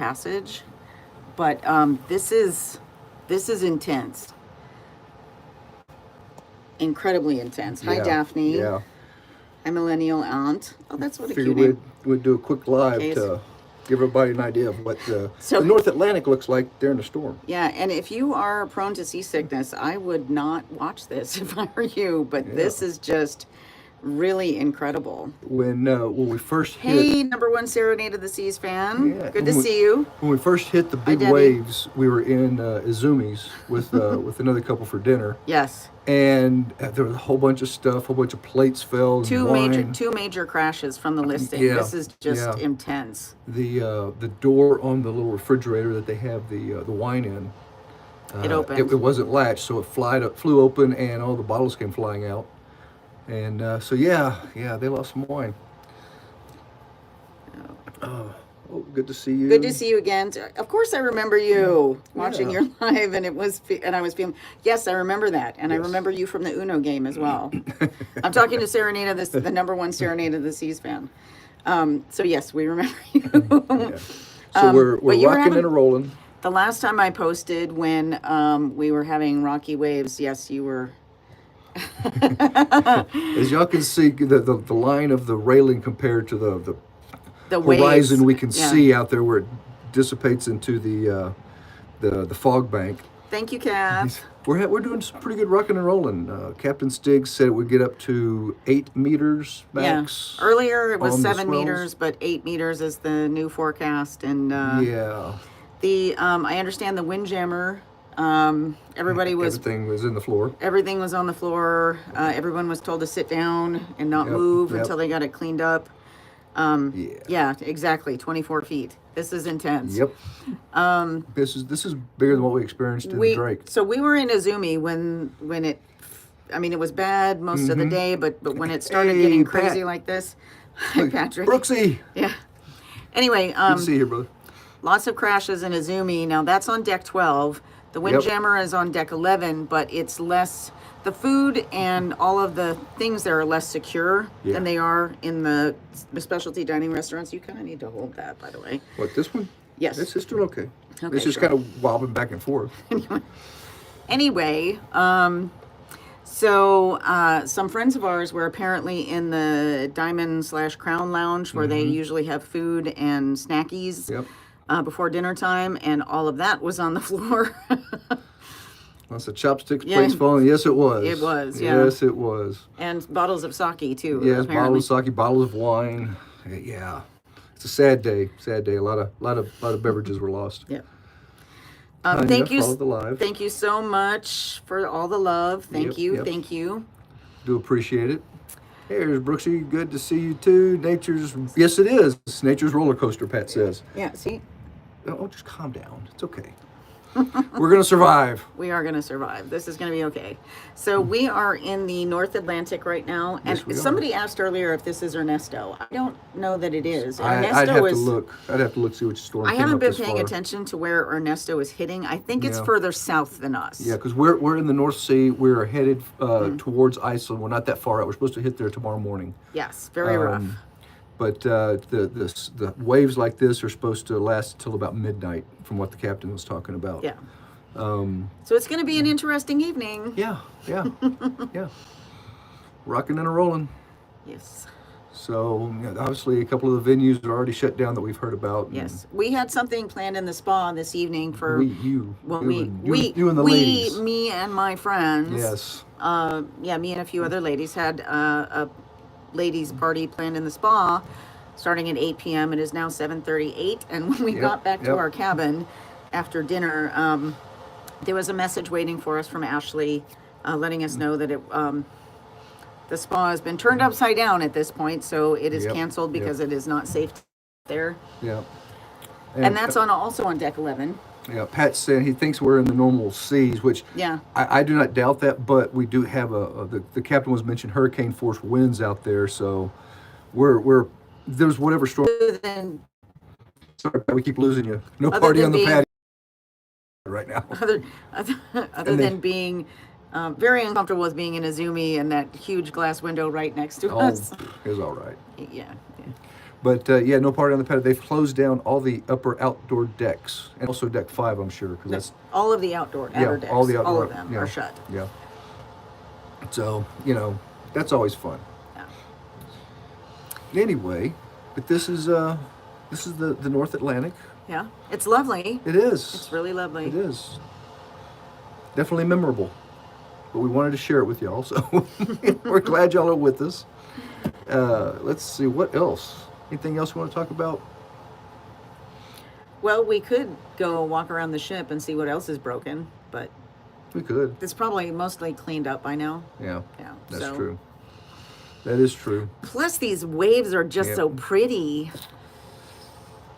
passage, but this is intense, incredibly intense. Hi, Yeah, Daphne. yeah. Hi, millennial aunt. Oh, that's what a Figured cute name. we'd do a quick live Okay, to give everybody an idea of what So- the North Atlantic looks like during a storm. Yeah, and if you are prone to seasickness, I would not watch this if I were you. But this Yeah. is just really incredible. When we first hit, Hey, number one Serenade of the Seas fan. Yeah, Good to when we- see you. when we first hit the big Debbie. waves, we were in Izumi's with with another couple for dinner, Yes, and there was a whole bunch of stuff, a whole bunch of plates fell, and two wine. major crashes from the listing. Yeah, This is just yeah. intense. The door on the little refrigerator that they have the wine in, It opened. It wasn't latched, so it flew open, and all the bottles came flying out. And so yeah, they lost some wine. Oh, good to see you. Good to see you again. Of course, I remember you watching Yeah. your live, and I was feeling. Yes, I remember that, and I Yes. remember you from the Uno game as well. I'm talking to Serenade of the number one Serenade of the Seas fan. So yes, we remember you. Yeah. So we're but you were rocking having- and a rolling. The last time I posted when we were having rocky waves, yes, you were. As y'all can see, the line of the railing compared to The horizon waves. we can Yeah. see out there where it dissipates into the fog bank. Thank you, Kath. We're doing some pretty good rocking and rolling. Captain Stiggs said it would get up to 8 meters max. Yeah. Earlier it was on the 7 swells. meters, but 8 meters is the new forecast. And Yeah. I understand the windjammer. Everybody was Everything was in the floor. everything was on the floor. Everyone was told to sit down and not Yep, move yep. until they got it cleaned up. Yeah, exactly. 24 feet. This is intense. Yep. This is bigger than what we experienced in Drake. So we were in Izumi when it, I mean, it was bad most of the day, but when it started Hey, getting Pat. crazy like this, hi Patrick. Brooksy, Yeah. Anyway, good to see you, brother. lots of crashes in Izumi. Now that's on deck 12. The Windjammer is on deck 11, but it's less. The food and all of the things there are less secure Yeah. than they are in the specialty dining restaurants. You kind of need to hold that, by the way. What, this one? Yes. It's doing okay. Okay, It's just sure. kind of wobbling back and forth. Anyway, some friends of ours were apparently in the Diamond/Crown Lounge where they usually have food and snackies Yep. before dinner time, and all of that was on the floor. Lots of chopsticks, Yeah. plates falling. Yes, it was. It was, yeah. Yes, it was. And bottles of sake too. Yes, apparently. bottles of sake, bottles of wine. Yeah, it's a sad day. Sad day. A lot of beverages were lost. Yeah. Thank you. Follow the live. Thank you so much for all the love. Thank Yep, you. yep. Thank you. Do appreciate it. Hey, there's Brooksy. Good to see you too. Yes, it is. Nature's roller coaster. Pat says. Yeah. See, Oh, just calm down. It's okay. We're gonna survive. we are going to survive. This is going to be okay. So we are in the North Atlantic right now, and Yes, we are. somebody asked earlier if this is Ernesto. I don't know that it is. I'd Ernesto have is. to look. I'd have to look see which storm. I came haven't up been this paying far. attention to where Ernesto is hitting. I think it's Yeah. further south than us. Yeah, because we're in the North Sea. We're headed towards Iceland. We're not that far out. We're supposed to hit there tomorrow morning. Yes. Very rough. But the waves like this are supposed to last until about midnight, from what the captain was talking about. Yeah. So it's going to be an interesting evening. Yeah, yeah, yeah. Rocking and a rolling. Yes. So yeah, obviously, a couple of the venues are already shut down that we've heard about. and Yes. We had something planned in the spa this evening for. you and the we, ladies. me and my friends. Yes. Yeah, me and a few other ladies had a ladies' party planned in the spa, starting at 8 p.m. It is now 7:38, and when we Yep, got back to yep. our cabin after dinner, there was a message waiting for us from Ashley, letting us know that the spa has been turned upside down at this point, so it is Yep, canceled yep. because it is not safe there. Yeah. And that's also on deck 11. Yeah, Pat said he thinks we're in the normal seas, which Yeah. I do not doubt that, but we do have the captain was mentioned hurricane force winds out there, so we're there's whatever storm. Other than Sorry, Pat, we keep losing you. No Other party than on the being- patio right now. other And they- than being very uncomfortable with being in Izumi and that huge glass window right next to Oh, us. it was all right. Yeah. But yeah, no party on the patio. They've closed down all the upper outdoor decks and also deck 5, I'm sure, because that's All of the outer decks, all the outdoor, all of them yeah, are shut. Yeah. So that's always fun. Yeah. Anyway, but this is the North Atlantic. Yeah, it's lovely. It is. It's really lovely. It is. Definitely memorable. But we wanted to share it with y'all, so we're glad y'all are with us. Let's see, what else? Anything else you want to talk about? Well, we could go walk around the ship and see what else is broken, but We could. it's probably mostly cleaned up by now. Yeah. Yeah, That's so- true. That is true. Plus, these waves are just Yep. so pretty.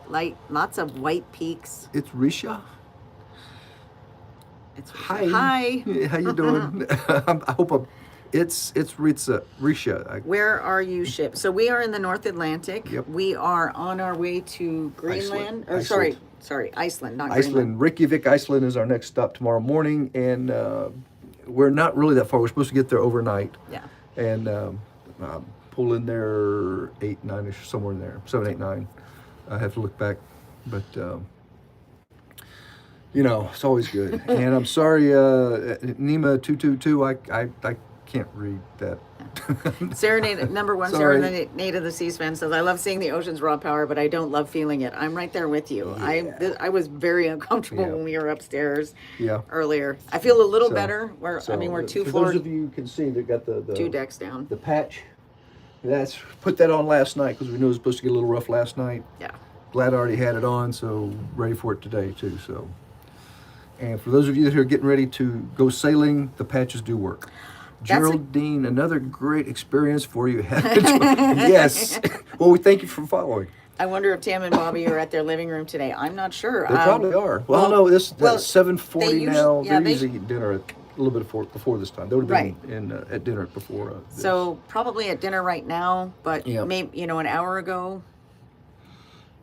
Like lots of white peaks. It's Risha. It's Hi. Hi. Yeah, how you doing? I hope it's Risha. Where are you shipped? So we are in the North Atlantic. Yep. We are on our way to Greenland. Iceland. Sorry, Iceland, not Iceland, Greenland. Reykjavik, Iceland is our next stop tomorrow morning, and we're not really that far. We're supposed to get there overnight, Yeah. and pull in there 8, 9ish, somewhere in there, 7, 8, 9. I have to look back, but it's always good. And I'm sorry, Nima 222. I can't read that. Serenade number one. Sorry. Serenade of the Seas fan says, "I love seeing the ocean's raw power, but I don't love feeling it." I'm right there with you. Yeah. I was very uncomfortable Yeah. when we were upstairs Yeah. earlier. I feel a little So- better. We're 2 for floors, those of you who can see, they've got the 2 decks down. the patch. That's put that on last night because we knew it was supposed to get a little rough last night. Yeah. Glad I already had it on, so ready for it today too. So, and for those of you that are getting ready to go sailing, the patches do work. Geraldine, another great experience for you. Yes. Well, we thank you for following. I wonder if Tam and Bobby are at their living room today. I'm not sure. They probably are. Well, no, that's 7:40 they usually- now. yeah, They're they- usually eating dinner a little bit before this time. They would have been at dinner before. This. So probably at dinner right now, but Yep. maybe an hour ago.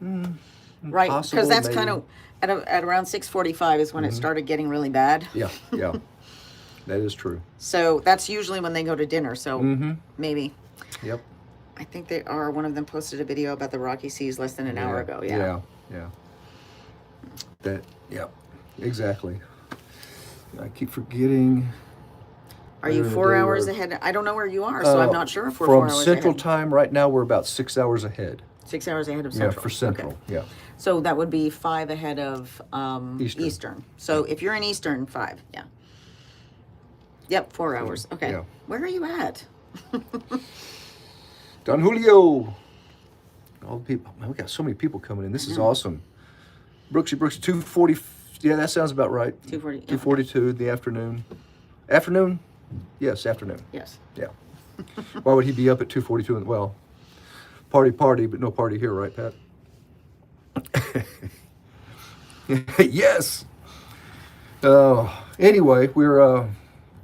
Right, possible, because that's maybe. kind of at around 6:45 is when it started getting really bad. Yeah, that is true. So that's usually when they go to dinner. So Mm-hmm. maybe. Yep. I think they are. One of them posted a video about the Rocky Seas less than an hour ago. Yeah. Exactly. I keep forgetting. Are you Later in the 4 day, hours we're- ahead? I don't know where you are, so I'm not sure if we're From 4 hours Central ahead. Time right now, we're about 6 hours ahead. 6 hours ahead of Yeah, Central. for Central. Okay. Yeah. So that would be 5 ahead of Eastern. Eastern. So if you're in Eastern, 5. Yeah. Yep, 4 hours. Okay. Yeah. Where are you at? Don Julio. All the people. Man, we got so many people coming in. This is awesome. Brooksy, 2:40. Yeah, that sounds about right. 2:40, yeah. 2:42 in the afternoon. Afternoon? Yes, afternoon. Yes. Yeah. Why would he be up at 2:42? Well, party, but no party here, right, Pat? Yes. Anyway, we're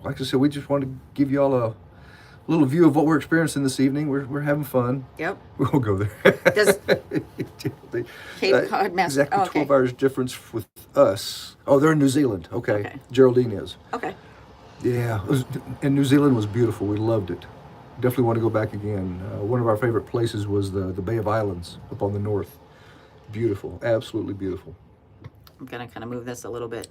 like I said, we just wanted to give you all a little view of what we're experiencing this evening. We're having fun. Yep. We'll go there. Does Cape Cod Master? Exactly Oh, okay. 12 hours difference with us. Oh, they're in New Zealand. Okay. Okay. Geraldine is. Okay. Yeah, and New Zealand was beautiful. We loved it. Definitely want to go back again. One of our favorite places was the Bay of Islands up on the north. Beautiful, absolutely beautiful. I'm gonna kind of move this a little bit.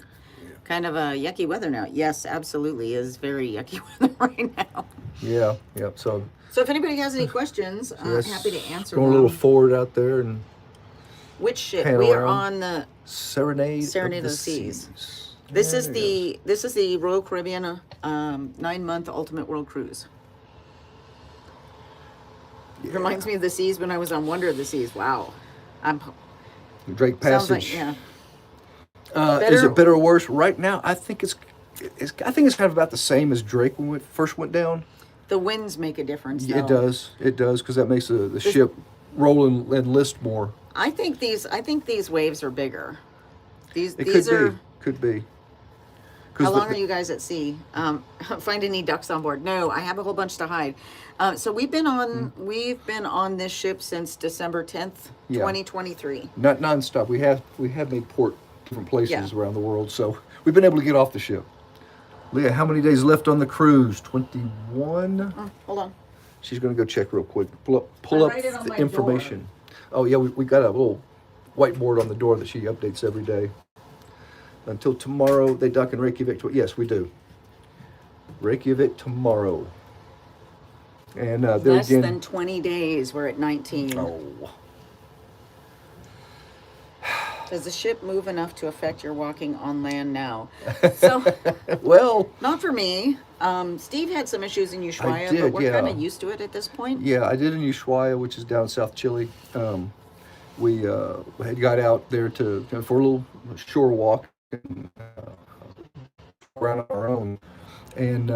Kind of yucky weather now. Yes, absolutely, is very yucky weather right now. Yeah. So So if anybody has any questions, that's happy to answer going them. a little forward out there and Which ship? pan We are around. on the. Serenade Serenade of of the the Seas. Seas. This There is it the Royal Caribbean 9-month Ultimate World Cruise. goes. It reminds me of the seas when I was on Wonder of the Seas. Wow, Drake sounds Passage. like yeah. Is Better- it better or worse? Right now, I think it's kind of about the same as Drake when it first went down. The winds make a difference. It though. does, because that makes the ship roll and list more. I think these waves are bigger. These It are. could be. How long are you guys at sea? Find any ducks on board? No, I have a whole bunch to hide. So we've been on this ship since December 10th, Yeah. 2023. Not nonstop. We have made port different places Yeah. around the world, so we've been able to get off the ship. Leah, how many days left on the cruise? 21. Hold on. She's going to go check real quick. Pull I up write it on the my information. Oh yeah, we got a little whiteboard on the door that she updates every day. Until tomorrow, they dock in Reykjavik. Yes, we do. Reykjavik tomorrow. And there Less again. than 20 days. We're at 19. Oh. Does the ship move enough to affect your walking on land now? So, Well, not for me. Steve had some issues in Ushuaia, did, but we're yeah. kind of used to it at this point. yeah, I did in Ushuaia, which is down South Chile. We had got out there for a little shore walk and around on our own, and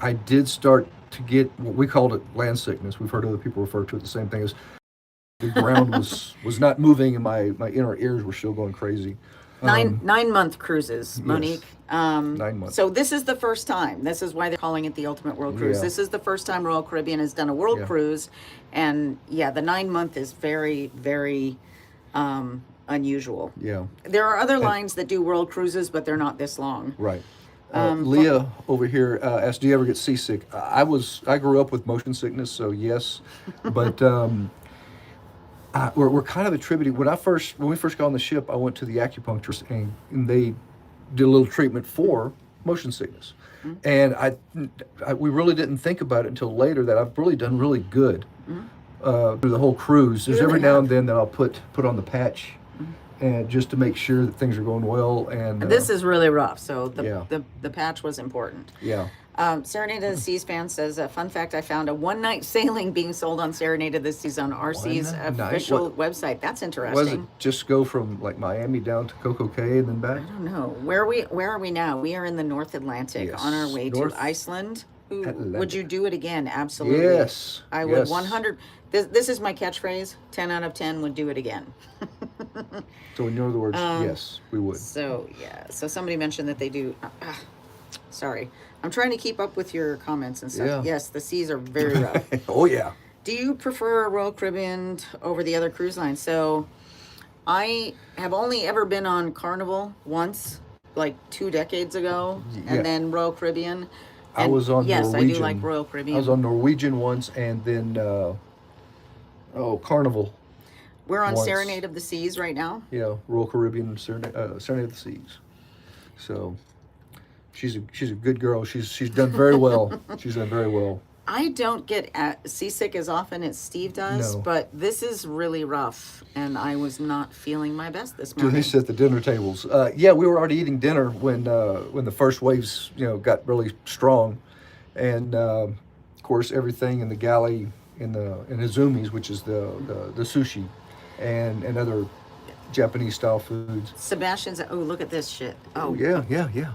I did start to get what we called it land sickness. We've heard other people refer to it the same thing as the ground was not moving and my inner ears were still going crazy. 9-month cruises, Monique. 9 months. So this is the first time. This is why they're calling it the Ultimate World Cruise. Yeah. This is the first time Royal Caribbean has done a world Yeah. cruise, and yeah, the 9-month is very, very unusual. Yeah, There are other lines that do world cruises, but they're not this long. right. Leah over here asked, "Do you ever get seasick?" I grew up with motion sickness, so yes, but we're kind of attributing. When we first got on the ship, I went to the acupuncturist, and they did a little treatment for motion sickness, and we really didn't think about it until later that I've really done really good through the whole cruise. There's really every now have. and then that I'll put on the patch, and just to make sure that things are going well. And This is really rough, so Yeah. the patch was important. yeah. Serenade of the Seas fan says, a fun fact, I found a one-night sailing being sold on Serenade of the Seas on RC's One night? official What- website. That's Was it interesting. just go from like Miami down to Coco Cay and then back? I don't know. Where are we now? We are in the North Atlantic Yes. on our way North to Iceland. Ooh, Atlantic. would you do it again? Absolutely. Yes. I would yes. 100. This is my catchphrase. 10 out of 10 would do it again. So in other words, yes, we would. So yeah. So somebody mentioned that they do. Sorry, I'm trying to keep up with your comments and stuff. Yeah. Yes, the seas are very rough. Oh yeah. Do you prefer Royal Caribbean over the other cruise lines? So, I have only ever been on Carnival once, like 2 decades ago, Yeah. and then Royal Caribbean. I And was on yes, Norwegian. I do like Royal Caribbean. I was on Norwegian once, and then Carnival. We're on once. Serenade of the Seas right now. Yeah, Royal Caribbean Serenade of the Seas. So she's a good girl. She's done very well. She's done very well. I don't get seasick as often as Steve does, No. but this is really rough, and I was not feeling my best this morning. Denise at the dinner tables. Yeah, we were already eating dinner when the first waves got really strong, and of course everything in the galley in Izumi's, which is the sushi, and other Japanese style foods. Sebastian's. Oh, look at this shit. Oh, Yeah.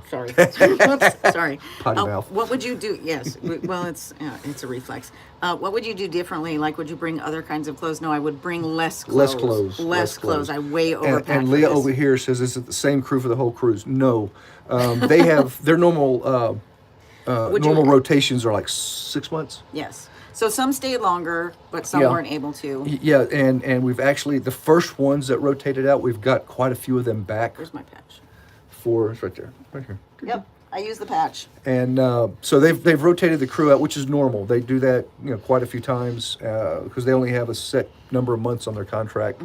sorry. Oops, sorry. Potty mouth. What would you do? Yes. Well, it's a reflex. What would you do differently? Like, would you bring other kinds of clothes? No, I would bring less clothes. Less clothes. I way overpacked. And for Leah this. over here says, "Is it the same crew for the whole cruise?" No, they have their normal Would you- normal rotations are like 6 months. Yes. So some stayed longer, but some Yeah. weren't able to. Yeah, and we've actually the first ones that rotated out, we've got quite a few of them back Where's my patch? for it's right there, right here. Yep. I use the patch. And so they've rotated the crew out, which is normal. They do that quite a few times because they only have a set number of months on their contract,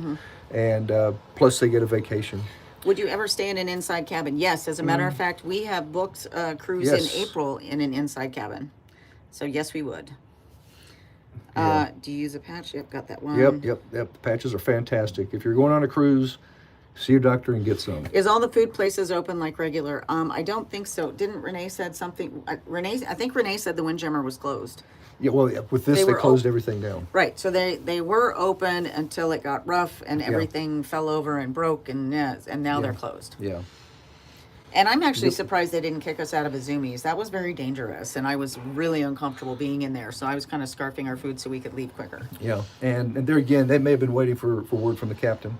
and plus they get a vacation. Would you ever stay in an inside cabin? Yes. As a matter of fact, we have booked a cruise Yes. in April in an inside cabin. So yes, we would. Yeah. Do you use a patch? Yep, got that one. Yep. The patches are fantastic. If you're going on a cruise, see your doctor and get some. Is all the food places open like regular? I don't think so. Didn't Renee said something? I think Renee said the Windjammer was closed. Yeah, well, with this, They they were closed everything down. Right. So they were open until it got rough and Yeah. everything fell over and broke and now they're closed. Yeah. And I'm actually surprised they didn't kick us out of Izumi's. That was very dangerous, and I was really uncomfortable being in there. So I was kind of scarfing our food so we could leave quicker. Yeah, and there again, they may have been waiting for word from the captain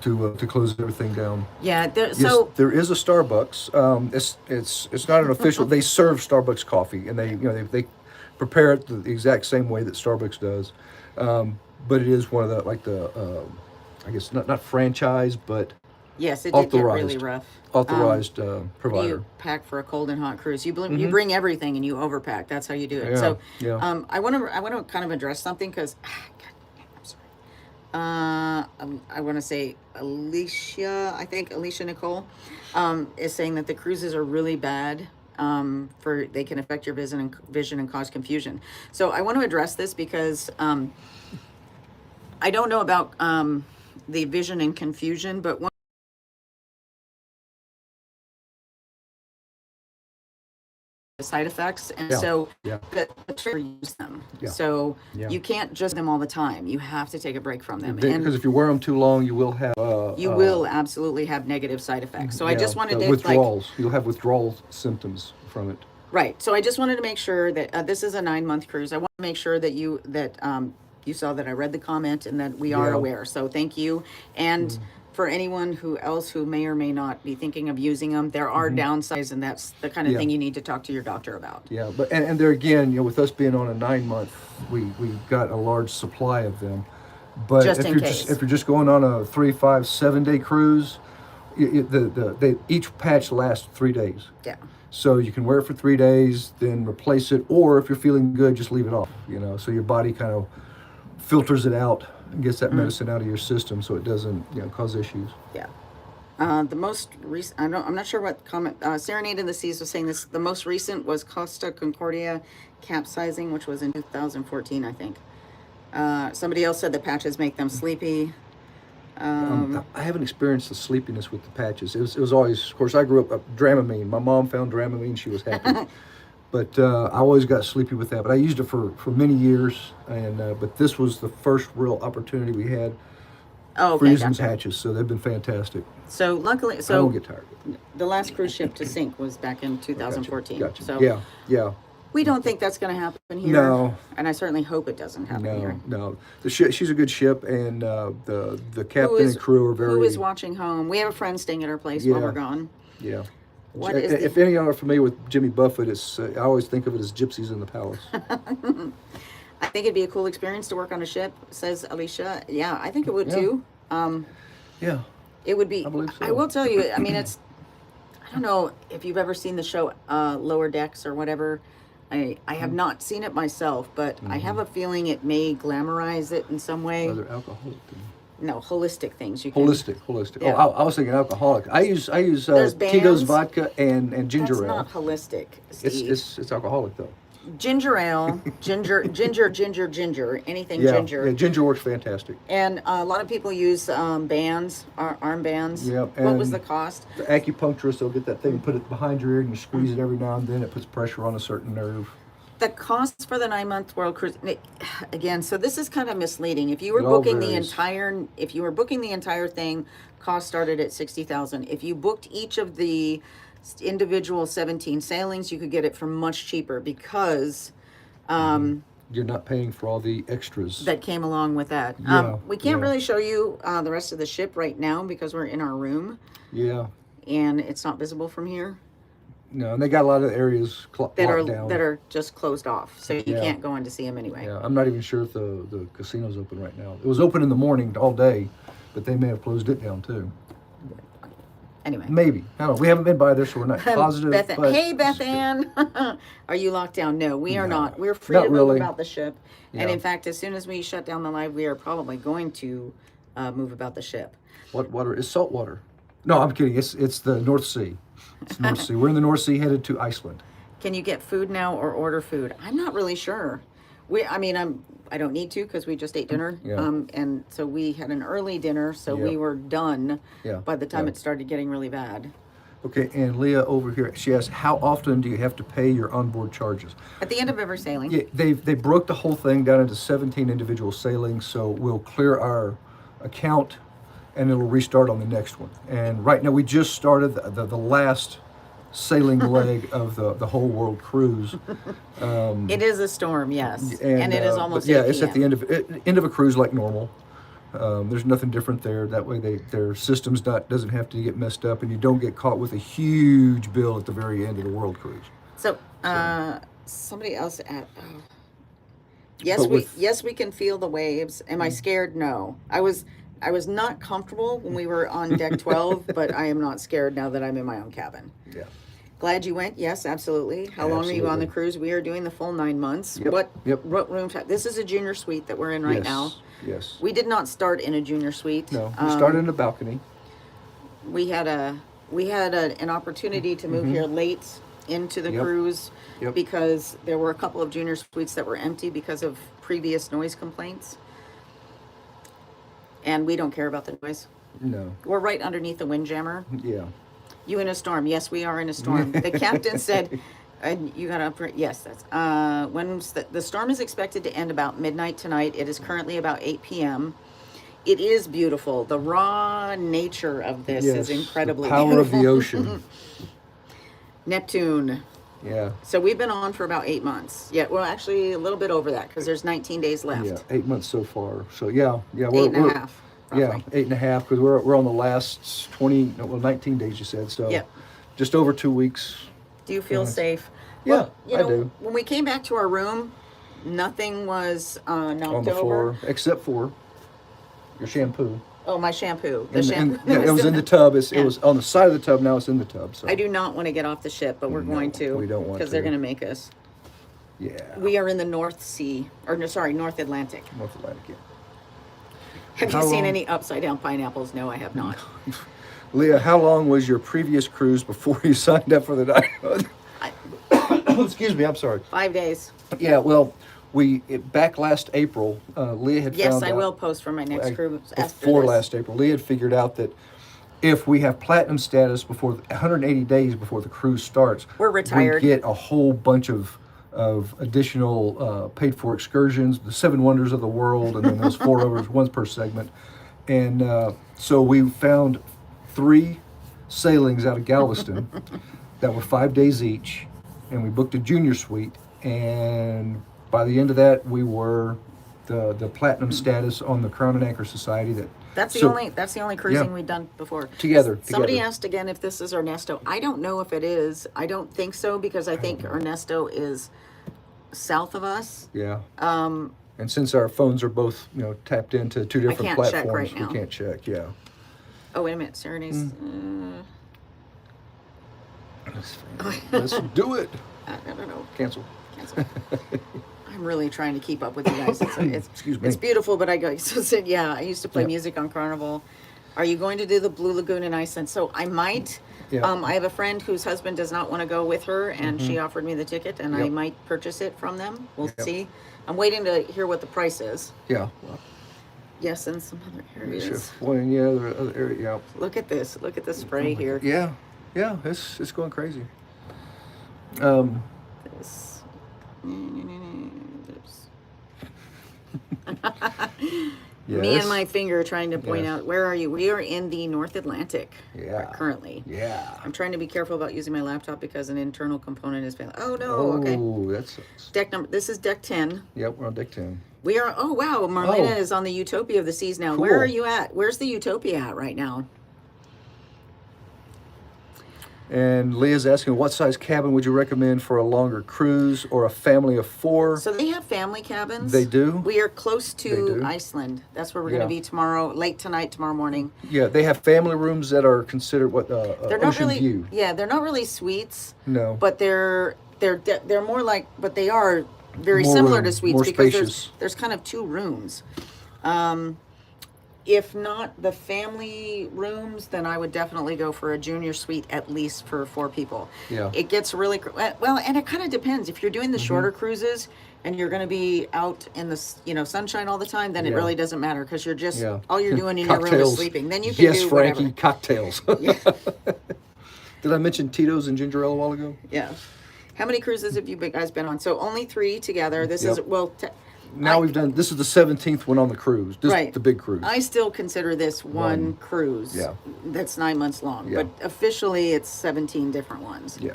to close everything down. Yeah. Yes, So there is a Starbucks. It's not an official. They serve Starbucks coffee, and they prepare it the exact same way that Starbucks does. But it is one of the I guess not franchise, but yes, it did get really authorized. rough. authorized What do provider. you pack for a cold and hot cruise? You you bring everything and you overpack. That's how you do it. Yeah, So yeah. I want to kind of address something because I'm sorry. I want to say Alicia Nicole, is saying that the cruises are really bad. They can affect your vision and cause confusion. So I want to address this because I don't know about the vision and confusion, but one side effects, and Yeah, so yeah. the trigger use them. Yeah, So yeah. you can't just them all the time. You have to take a break from them, Because and if you wear them too long, you will have you will absolutely have negative side effects. So I yeah, just wanted to withdrawals. You'll have withdrawal symptoms from it. right. So I just wanted to make sure that this is a 9-month cruise. I want to make sure that you saw that I read the comment and that we are Yeah. aware. So thank you. And for anyone who may or may not be thinking of using them, there are downsides, and that's the kind of Yeah. thing you need to talk to your doctor about. Yeah, but and there again, with us being on a 9-month, we got a large supply of them. But Just if in you're case. if you're just going on a 3, 5, 7 day cruise, each patch lasts 3 days. Yeah. So you can wear it for 3 days, then replace it, or if you're feeling good, just leave it off. So your body kind of filters it out and gets that medicine out of your system, so it doesn't cause issues. Yeah. The most recent, I'm not sure what comment, Serenade in the Seas was saying this. The most recent was Costa Concordia capsizing, which was in 2014, I think. Somebody else said the patches make them sleepy. I haven't experienced the sleepiness with the patches. It was always, of course, I grew up Dramamine. My mom found Dramamine, she was happy. But I always got sleepy with that. But I used it for many years, and but this was the first real opportunity we had for using Gotcha. patches. So they've been fantastic. So luckily, I don't get tired. the last cruise ship to sink was back in 2014. Gotcha. So Yeah. we don't think that's going to happen here. No. And I certainly hope it doesn't happen here. No. She's a good ship, and the captain and crew are very. Who is watching home? We have a friend staying at our place while Yeah. we're gone. Yeah. What is if any of you are familiar with Jimmy Buffett, it's I always think of it as gypsies in the palace. I think it'd be a cool experience to work on a ship, says Alicia. Yeah, I think it would Yeah. too. Yeah. It would be. I believe so. I will tell you. I mean, I don't know if you've ever seen the show Lower Decks or whatever. I have not seen it myself, but I have a feeling it may glamorize it in some way. Are there alcoholic? No, holistic things. You can. Holistic. Yeah. Oh, I was thinking alcoholic. I use There's Tito's bands. vodka and ginger That's ale. not holistic, Steve. It's alcoholic though. Ginger ale, ginger, anything Yeah, ginger. yeah, ginger works fantastic. And a lot of people use bands, arm bands. Yep, What was and the cost? The acupuncturist will get that thing and put it behind your ear, and you squeeze it every now and then. It puts pressure on a certain nerve. The cost for the 9-month World Cruise, again, so this is kind of misleading. If you were It all booking varies. if you were booking the entire thing, cost started at 60,000. If you booked each of the individual 17 sailings, you could get it for much cheaper because You're not paying for all the extras. that came along with that. Yeah, We can't yeah. really show you the rest of the ship right now because we're in our room Yeah. and it's not visible from here. No, and they got a lot of areas locked down. that are just closed off, so you Yeah. can't go in to see them anyway. Yeah, I'm not even sure if the casino's open right now. It was open in the morning all day, but they may have closed it down too. Anyway. Maybe. I don't know. We haven't been by there, so we're not positive. but Hey, Beth Ann. Are you locked down? No, we are No, not. We're free not to move really. about the ship. And Yeah. in fact, as soon as we shut down the live, we are probably going to move about the ship. What water is salt water? No, I'm kidding. It's the North Sea. It's North Sea. We're in the North Sea, headed to Iceland. Can you get food now or order food? I'm not really sure. I don't need to because we just ate dinner. Yeah. And so we had an early dinner, so we Yep. were done Yeah, by the time yeah. it started getting really bad. Okay, and Leah over here, she asks, how often do you have to pay your onboard charges? At the end of every sailing. Yeah, they broke the whole thing down into 17 individual sailings, so we'll clear our account and it'll restart on the next one. And right now we just started the last sailing leg of the whole world cruise. It is a storm, yes. And it is almost but yeah, 8 it's at the p.m. end of a cruise like normal. There's nothing different there. That way their systems doesn't have to get messed up, and you don't get caught with a huge bill at the very end of the world cruise. So, somebody else at But with- yes, we can feel the waves. Am I scared? No. I was not comfortable when we were on deck 12, but I am not scared now that I'm in my own cabin. Yeah. Glad you went. Yes, absolutely. How long are you on the Absolutely. cruise? We are doing the full 9 months. Yep, yep. What room type? This is a junior suite that we're in right Yes, now. yes. We did not start in a junior suite. No, we started in the balcony. We had an opportunity to move here late into the Yep. cruise Yep. because there were a couple of junior suites that were empty because of previous noise complaints. And we don't care about the noise. No. We're right underneath the windjammer. Yeah. You in a storm? Yes, we are in a storm. The captain said, and you got to, yes, that's, when the storm is expected to end about midnight tonight. It is currently about 8 p.m. It is beautiful. The raw nature of this is incredibly the power beautiful. of the ocean. Neptune. Yeah. So we've been on for about 8 months. Yeah, well, actually a little bit over that because there's 19 days left. Yeah, 8 months so far. So yeah, Eight and a half. Yeah, roughly. 8.5 because we're on the last 19 days you said. So Yep. just over 2 weeks. Do you feel safe? Yeah, Well, you I know, do. when we came back to our room, nothing was knocked On the over. floor, except for your shampoo. Oh, my shampoo. The And- shampoo. and- yeah, it was in the tub. It Yeah. was on the side of the tub. Now it's in the tub. So I do not want to get off the ship, but we're going to. we don't want because they're to. going to make us. Yeah. We are in the North Sea, or no, sorry, North Atlantic. North Atlantic. Yeah. Have How you seen long- any upside down pineapples? No, I have not. Leah, how long was your previous cruise before you signed up for the dive? Excuse me. I'm sorry. 5 days. Yeah. Well, back last April, Leah had Yes, found I out. will post for my next cruise after Before this. last April, Leah had figured out that if we have platinum status before 180 days before the cruise starts, We're retired. We get a whole bunch of additional paid for excursions, the 7 wonders of the world, and then those 4 overs, one per segment. And so we found 3 sailings out of Galveston that were 5 days each, and we booked a junior suite. And by the end of that, we were the platinum status on the Crown and Anchor Society. That's the So- only cruising Yeah. we've done before. Together. Somebody asked again if this is Ernesto. I don't know if it is. I don't think so because I think Ernesto is south of us. Yeah. And since our phones are both, tapped into 2 different can't check platforms, right now. we can't check. Yeah. Oh, wait a minute. Serenade's. Let's do it. No. Cancel. I'm really trying to keep up with you guys. It's Excuse me. It's beautiful, but I go. So said, yeah. I used to play Yeah. music on Carnival. Are you going to do the Blue Lagoon in Iceland? So I might. Yeah. I have a friend whose husband does not want to go with her, and she offered me the ticket, and I Yep. might purchase it from them. We'll Yep. see. I'm waiting to hear what the price is. Yeah. Yes, and some other areas. Well, yeah, there are other area. Yeah. Look at this. Look at the spray here. Yeah. Yeah. It's going crazy. This. Yeah, Me and my finger trying to point Yes. out, where are you? We are in the North Atlantic Yeah. currently. Yeah. I'm trying to be careful about using my laptop because an internal component is failing. Oh no, okay. Oh, that sucks. Deck number, this is deck 10. Yep, we're on deck 10. We are, oh wow, Marlena Oh. is on the Utopia of the Seas now. Cool. Where are you at? Where's the Utopia at right now? And Leah's asking, what size cabin would you recommend for a longer cruise or a family of 4? So they have family cabins. They do? We are close They to do? Iceland. That's where we're Yeah. going to be tomorrow, late tonight, tomorrow morning. Yeah, they have family rooms that are considered They're not ocean really, view. yeah, they're not really suites. No. But they're more like, but they are very More similar room, to suites more because spacious. there's kind of 2 rooms. If not the family rooms, then I would definitely go for a junior suite at least for 4 people. Yeah. It gets really well, and it kind of depends. If you're doing the shorter cruises and you're going to be out in the sunshine all the time, then it Yeah. really doesn't matter because you're just Yeah. all you're doing in your room is Cocktails. sleeping. Then you can Yes, do Frankie, whatever. cocktails. Did I mention Tito's and ginger ale a while ago? Yeah. How many cruises have you guys been on? So only 3 together. This is Yep. I- This is the 17th one on the cruise. This Right. the big cruise. I still consider this one cruise. Yeah. That's 9 months long. Yeah. But officially it's 17 different ones. Yeah.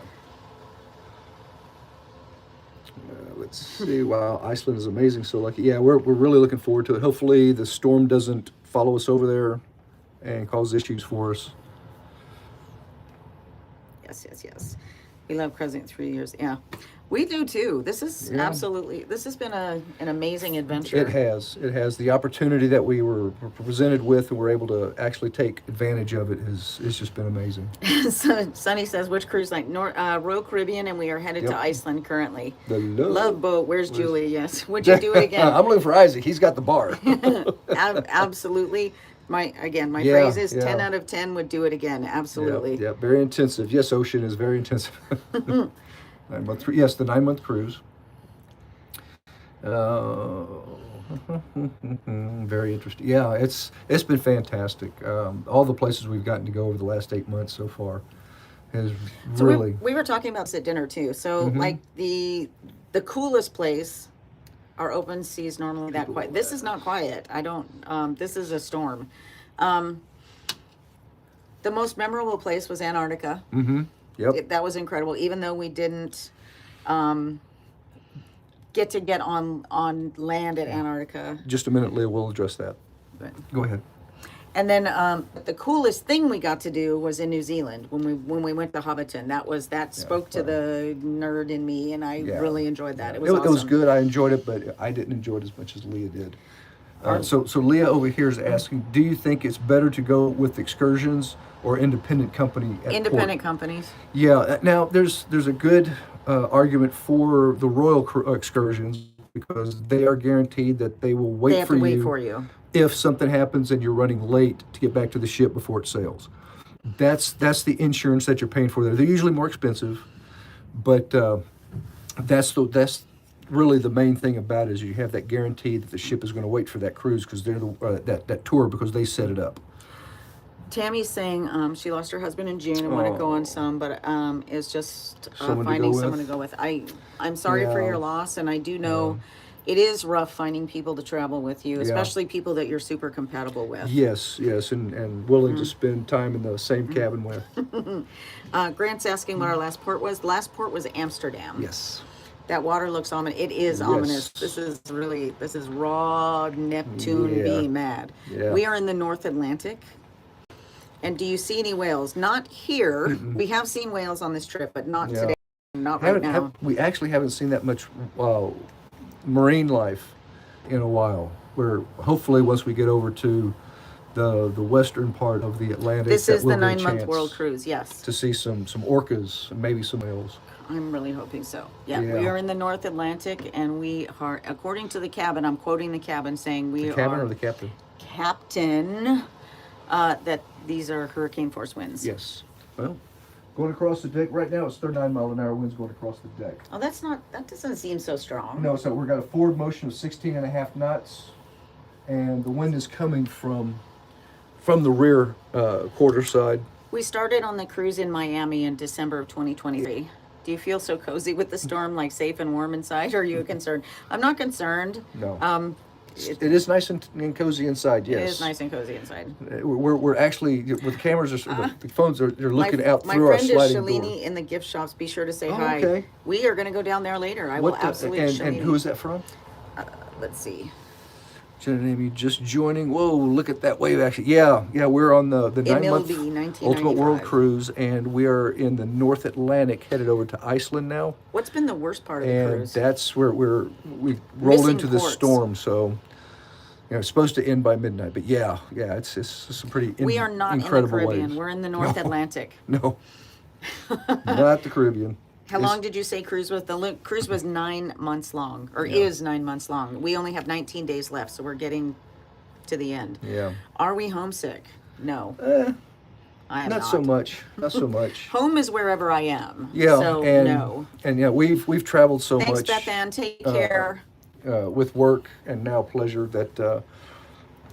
Let's see. Wow, Iceland is amazing. So lucky. Yeah, we're really looking forward to it. Hopefully the storm doesn't follow us over there and cause issues for us. Yes. We love cruising 3 years. Yeah. We do too. This is Yeah. absolutely, this has been an amazing adventure. It has. It has. The opportunity that we were presented with and we're able to actually take advantage of it is just been amazing. So Sunny says, which cruise line? Royal Caribbean, and we are headed Yep. to Iceland currently. The Love boat. Where's Julie? Yes. Would you do it again? I'm looking for Isaac. He's got the bar. Absolutely. My Yeah, phrase is yeah. 10 out of 10 would do it again. Absolutely. Yeah, very intensive. Yes, ocean is very intensive. 9-month. Yes, the 9-month cruise. Very interesting. Yeah, it's been fantastic. All the places we've gotten to go over the last 8 months so far has So really. we were talking about this at dinner too. So like the coolest place are open seas normally that quiet. This is not quiet. I don't, this is a storm. The most memorable place was Antarctica. Yep. That was incredible, even though we didn't get on land at Antarctica. Just a minute, Leah. We'll address that. But, Go ahead. and then the coolest thing we got to do was in New Zealand when we went to Hobbiton. That spoke to the nerd in me, and I really enjoyed that. It was awesome. It was good. I enjoyed it, but I didn't enjoy it as much as Leah did. So Leah over here is asking, do you think it's better to go with excursions or independent company at Independent port? companies. Yeah. Now there's a good argument for the Royal excursions because they are guaranteed that they will wait They have for to wait you for you. if something happens and you're running late to get back to the ship before it sails. That's the insurance that you're paying for there. They're usually more expensive, but that's really the main thing about it is you have that guarantee that the ship is going to wait for that cruise because they're that tour because they set it up. Tammy's saying she lost her husband in June and want to go on some, but is just Someone to finding go someone with? to go with. I'm sorry for Yeah. your loss, and I do know it is rough finding people to travel with you, especially people that you're super compatible with. Yes, and willing to spend time in the same cabin with. Grant's asking what our last port was. The last port was Amsterdam. Yes. That water looks ominous. It is Yes. ominous. This is raw Neptune Yeah. being mad. Yeah. We are in the North Atlantic. And do you see any whales? Not here. We have seen whales on this trip, but not today. Not right now. We actually haven't seen that much marine life in a while. Where hopefully once we get over to the western part of the Atlantic, This that is the we'll get a 9-month chance world cruise, yes. to see some orcas and maybe some whales. I'm really hoping so. Yeah, Yeah. we are in the North Atlantic, and we are, according to the cabin, I'm quoting the cabin, saying we The cabin are or the captain? captain, that these are hurricane force winds. Yes. Well, going across the deck right now, it's 39-mile-an-hour winds going across the deck. Oh, that doesn't seem so strong. No, so we've got a forward motion of 16.5 knots, and the wind is coming from the rear quarter side. We started on the cruise in Miami in December of 2023. Do you feel so cozy with the storm, like safe and warm inside? Or are you concerned? I'm not concerned. No. It is nice and cozy inside, yes. It is nice and cozy inside. We're actually, with the cameras, the phones are looking out My through our friend is sliding Shalini door. in the gift shops. Be sure to say Oh, hi. okay. We are going to go down there later. I will absolutely. And who is that from? Let's see. Jenna and Amy just joining. Whoa, look at that wave action. Yeah, we're on the 9-month Milby, 1995. Ultimate World Cruise, and we are in the North Atlantic, headed over to Iceland now. What's been the worst part of the And cruise? that's where we rolled Missing into the ports. storm, so it's supposed to end by midnight. But yeah, it's some pretty We are not in the incredible Caribbean. waves. We're in the North Atlantic. No, not the Caribbean. How long did you say cruise was? The cruise was 9 months long, or is 9 months long. We only have 19 days left, so we're getting to the end. Yeah. Are we homesick? No. I am Not so much. Not so much. Home is wherever I am. Yeah, So and no. and yeah, we've traveled so Thanks, much. Beth Ann. Take care. With work and now pleasure that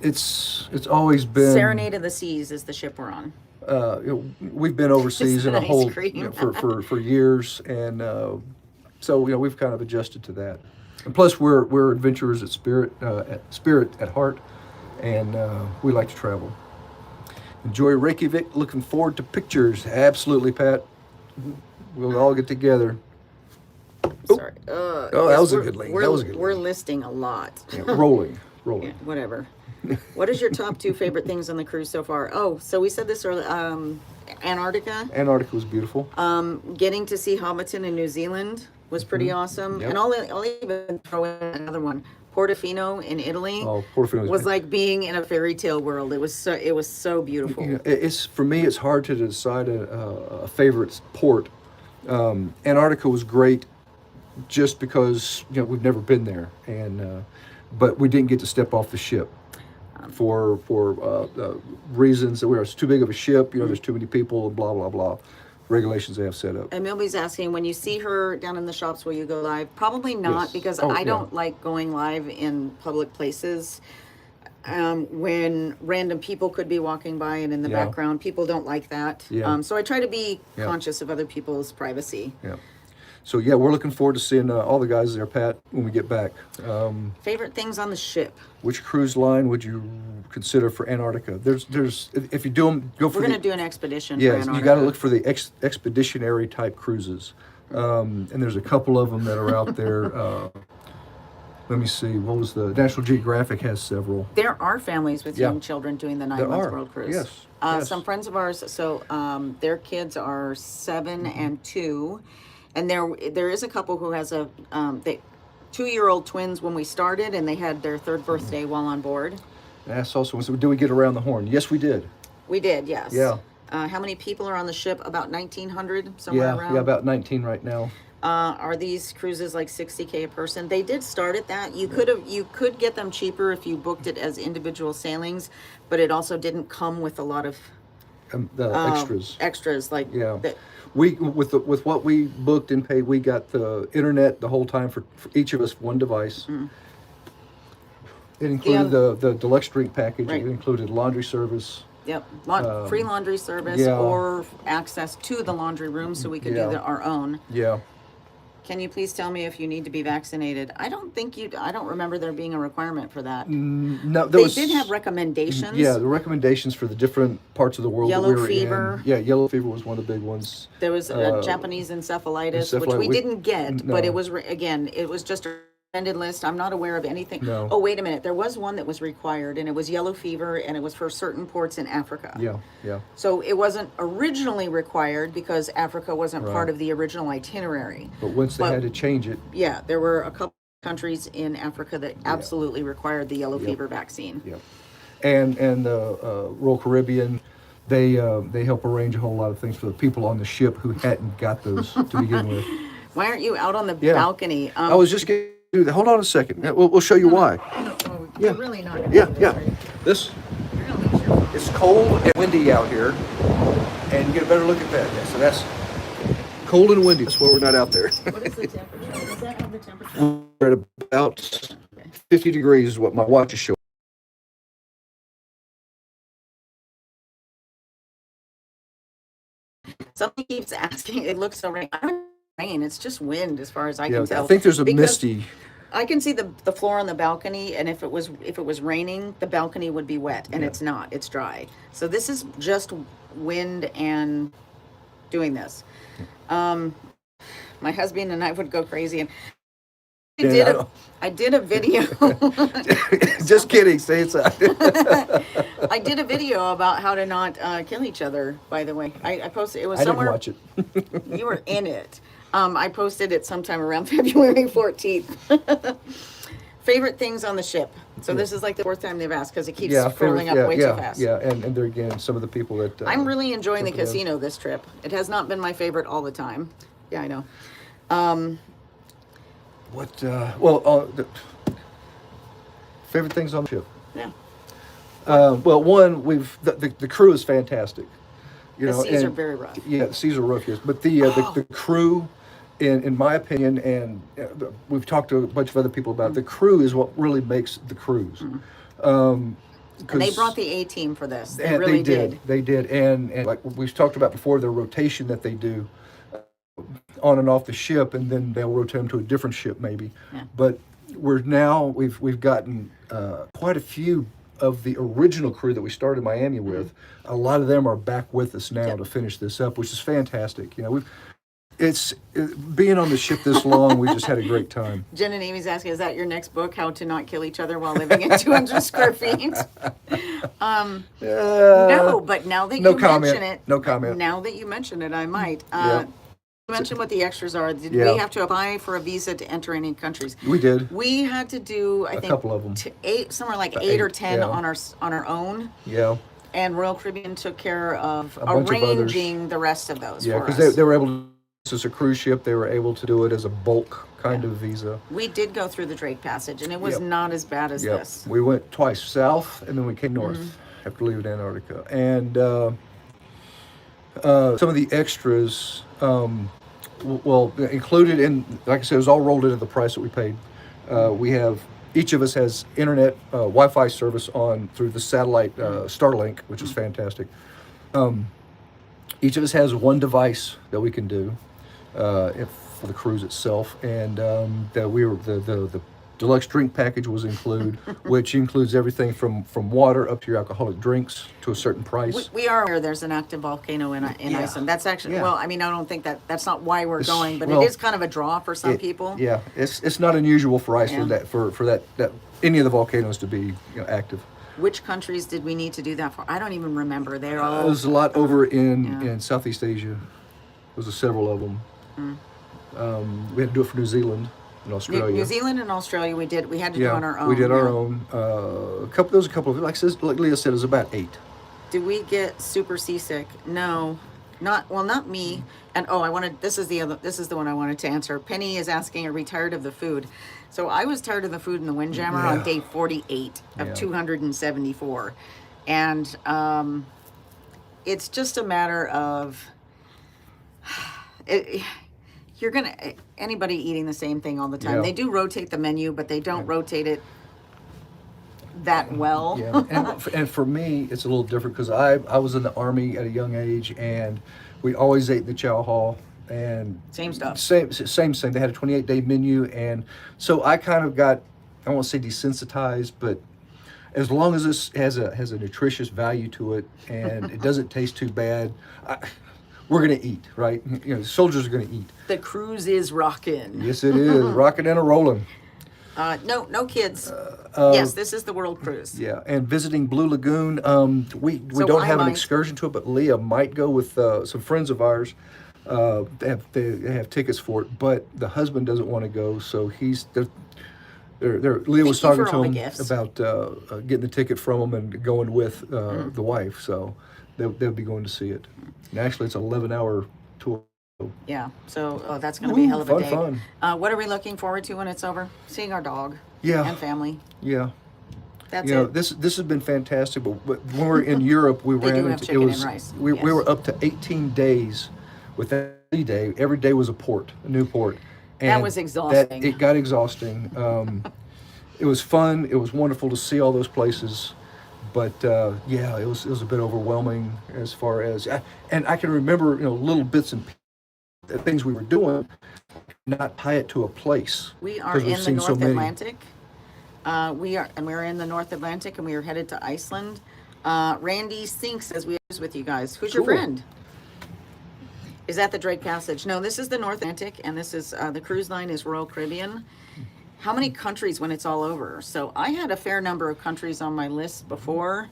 it's always been Serenade of the Seas is the ship we're on. We've been overseas Just in a an ice whole cream. for years, and so we've kind of adjusted to that. And plus, we're adventurers at spirit at heart, and we like to travel. Enjoy Reykjavik. Looking forward to pictures. Absolutely, Pat. We'll all get together. Sorry. Oh, that was a good link. That was a good We're link. listing a lot. Yeah, rolling. Yeah, whatever. What is your top 2 favorite things on the cruise so far? Oh, so we said this earlier. Antarctica. Antarctica was beautiful. Getting to see Hobbiton in New Zealand. was pretty awesome. Yep. And I'll even throw in another one. Portofino in Italy Oh, Portofino was like being in a fairy tale world. It was so beautiful. You know, it's for me. It's hard to decide a favorite port. Antarctica was great, just because we've never been there, and but we didn't get to step off the ship for reasons that it's too big of a ship. There's too many people, and blah blah blah. Regulations they have set up. And Milby's asking, when you see her down in the shops, will you go live? Probably not, Yes. because Oh, I yeah. don't like going live in public places. When random people could be walking by and in the Yeah. background, people don't like that. Yeah. So I try to be Yeah. conscious of other people's privacy. Yeah. So yeah, we're looking forward to seeing all the guys there, Pat, when we get back. Favorite things on the ship? Which cruise line would you consider for Antarctica? There's if you do them, go for We're going to do an expedition for Yeah, Antarctica. you got to look for the expeditionary type cruises, and there's a couple of them that are out there. Let me see. What was the National Geographic has several. There are families with Yeah. young children doing the There 9-month are. world cruise. Yes, yes. Some friends of ours, so their kids are 7 and 2, and there is a couple who has a 2-year-old twins when we started, and they had their 3rd birthday while on board. That's also. So do we get around the horn? Yes, we did. We did, yes. Yeah. How many people are on the ship? About 1,900, somewhere around. Yeah, about 19 right now. Are these cruises like $60K a person? They did start at that. You could get them cheaper if you booked it as individual sailings, but it also didn't come with a lot of The extras. Extras like Yeah. that. We with what we booked and paid, we got the internet the whole time for each of us, one device. It included the deluxe drink package. Right. It included laundry service. Yep, free laundry service, yeah. or access to the laundry room so we could Yeah. do our own. Yeah. Can you please tell me if you need to be vaccinated? I don't remember there being a requirement for that. No, They did have recommendations. Yeah, the recommendations for the different parts of the world Yellow that we were fever. in. Yeah, yellow fever was one of the big ones. There was Japanese encephalitis, which encephalitis, we didn't get, but no. it was, again, it was just a recommended list. I'm not aware of anything. No. Oh, wait a minute. There was one that was required, and it was yellow fever, and it was for certain ports in Africa. Yeah, yeah. So it wasn't originally required because Africa wasn't part Right. of the original itinerary. But once they But- had to change it, Yeah, there were a couple countries in Africa that absolutely required the yellow fever vaccine. yeah. And the Royal Caribbean, they help arrange a whole lot of things for the people on the ship who hadn't got those to begin with. Why aren't you out on the Yeah. balcony? I was just getting to that. Hold on a second. We'll show you why. You're really not gonna Yeah, do this, yeah. are you? This You're gonna lose your phone. it's cold and windy out here, and you get a better look at that. Yeah, so that's cold and windy. That's why we're not out there. What is the temperature? Does that have the temperature? We're at about 50 degrees is what my watch is showing. Something keeps asking. It looks so rain. I don't rain. It's just wind, as far as I Yeah, can tell. I think there's a Because misty. I can see the floor on the balcony, and if it was raining, the balcony would be wet, and it's not. It's dry. So this is just wind and doing this. My husband and I would go crazy, and I did a video. Just kidding. Stay inside. I did a video about how to not kill each other. By the way, I posted. It was I didn't somewhere. watch it. You were in it. I posted it sometime around February 14th. Favorite things on the ship. So this is like the 4th time they've asked because it keeps scrolling up way too fast. Yeah, and there again, some of the people that I'm really enjoying the took it in. casino this trip. It has not been my favorite all the time. Yeah, I know. What? Favorite things on the ship. Yeah. Well, one, the crew is fantastic. You The know, seas and- are very rough. Yeah, the seas are rough, yes. But the crew, in my opinion, and we've talked to a bunch of other people about it, the crew is what really makes the cruise. And they brought the A team for this. They really did. They did, and like we've talked about before, the rotation that they do on and off the ship, and then they'll rotate them to a different ship maybe. Yeah. But we've gotten quite a few of the original crew that we started Miami with. A lot of them are back with us now to finish this up, which is fantastic. You know, being on the ship this long, we just had a great time. Jen and Amy's asking, is that your next book, How to Not Kill Each Other While Living in 200 Square Feet? No, but now that No you comment. mention it. No comment. Now that you mention it, I might. Yeah. Mention what the extras are. Did Yeah. we have to apply for a visa to enter any countries? We did. We had to do, I A think, couple of 'em. somewhere like About 8 or eight, 10 yeah. on our own. Yeah. And Royal Caribbean took care of A bunch of others. arranging the rest of those Yeah, for because us. they were able to, as a cruise ship, they were able to do it as a bulk kind of visa. We did go through the Drake Passage, and it was Yep. not as bad as Yep. this. We went twice south, and then we came north after leaving Antarctica. And some of the extras, well, included in, like I said, it was all rolled into the price that we paid. We have, each of us has internet Wi-Fi service on through the satellite Starlink, which is fantastic. Each of us has one device that we can do for the cruise itself, and that we were the deluxe drink package was included, which includes everything from water up to your alcoholic drinks to a certain price. We are aware there's an active volcano in Yeah. Iceland. That's actually, Yeah. well, I mean, I don't think that's not why we're going, but well, it is kind of a draw for some people. Yeah, it's not unusual for Iceland Yeah. that for that any of the volcanoes to be active. Which countries did we need to do that for? I don't even remember. They're all. There's a lot over in Yeah. Southeast Asia. There's several of them. We had to do it for New Zealand and Australia. New Zealand and Australia, we had to do on our own. we did our yeah. own. There was a couple of, like Leah said, it was about 8. Did we get super seasick? No, not me. And this is the one I wanted to answer. Penny is asking, are we tired of the food? So I was tired of the food in the Windjammer on day 48 of Yeah. 274. And it's just a matter of anybody eating the same thing all the time. Yeah. They do rotate the menu, but they don't rotate it that well. Yeah, and for me, it's a little different because I was in the Army at a young age, and we always ate the chow hall. And Same stuff. Same. They had a 28-day menu, and so I kind of got, I won't say desensitized, but as long as this has a nutritious value to it and it doesn't taste too bad, we're gonna eat, right? Soldiers are gonna eat. The cruise is rocking. Yes, it is rocking and a rolling. No kids. Yes, this is the World Cruise. Yeah, and visiting Blue Lagoon. We So don't I have an might- excursion to it, but Leah might go with some friends of ours. They have tickets for it, but the husband doesn't want to go, so Leah was Thank you talking for to all the him gifts. about getting the ticket from him and going with the wife, so they'll be going to see it. And actually, it's an 11-hour tour. Yeah, so that's going to be a hell of a Fun. day. What are we looking forward to when it's over? Seeing our dog Yeah. and family. Yeah. That's You know, it. this has been fantastic, but when we were in Europe, we They ran do have into chicken it and was rice, we yes. were up to 18 days with every day. Every day was a new port. That was exhausting. It got exhausting. It was fun. It was wonderful to see all those places, but yeah, it was a bit overwhelming as far as and I can remember little bits and things we were doing, not tie it to a place. We are 'cause we've in the seen so North many. Atlantic. We're in the North Atlantic, and we are headed to Iceland. Randy Sinks says we are with you guys. Who's your Cool. friend? Is that the Drake Passage? No, this is the North Atlantic, and this is the cruise line is Royal Caribbean. How many countries when it's all over? So I had a fair number of countries on my list before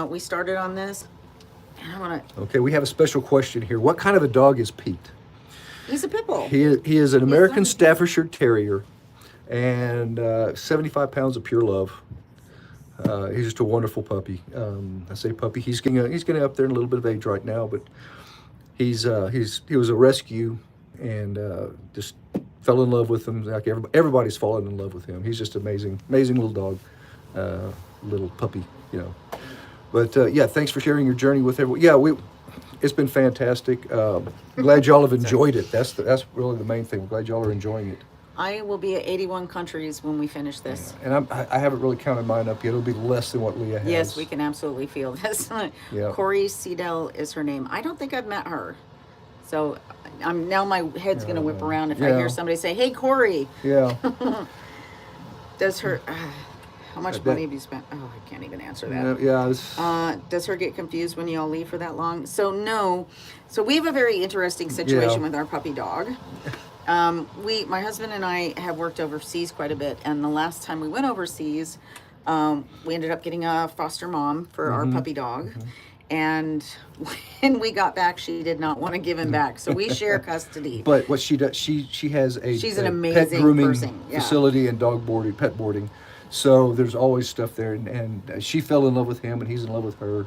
we started on this. And I want to. Okay, we have a special question here. What kind of a dog is Pete? He's a pit bull. He is an American lovely. Staffordshire Terrier, and 75 pounds of pure love. He's just a wonderful puppy. I say puppy. He's getting up there in a little bit of age right now, but he was a rescue, and just fell in love with him. Like everybody's fallen in love with him. He's just amazing little dog, little puppy, But yeah, thanks for sharing your journey with everyone. Yeah, it's been fantastic. Glad y'all have enjoyed it. That's really the main thing. We're glad y'all are enjoying it. I will be at 81 countries when we finish this. And I haven't really counted mine up yet. It'll be less than what Leah has. Yes, we can absolutely feel this. Yeah. Corey Seedell is her name. I don't think I've met her. So now my head's going to whip around if I Yeah. hear somebody say, hey, Corey, Yeah. does her, how much money have you spent? Oh, I can't even answer that. Yeah. Does her get confused when you all leave for that long? So no. So we have a very interesting situation Yeah. with our puppy dog. My husband and I have worked overseas quite a bit, and the last time we went overseas, we ended up getting a foster mom for our puppy dog. And when we got back, she did not want to give him back. So we share custody. But what she does, she has She's an a amazing pet grooming person. Yeah. facility and dog boarding, pet boarding. So there's always stuff there, and she fell in love with him, and he's in love with her.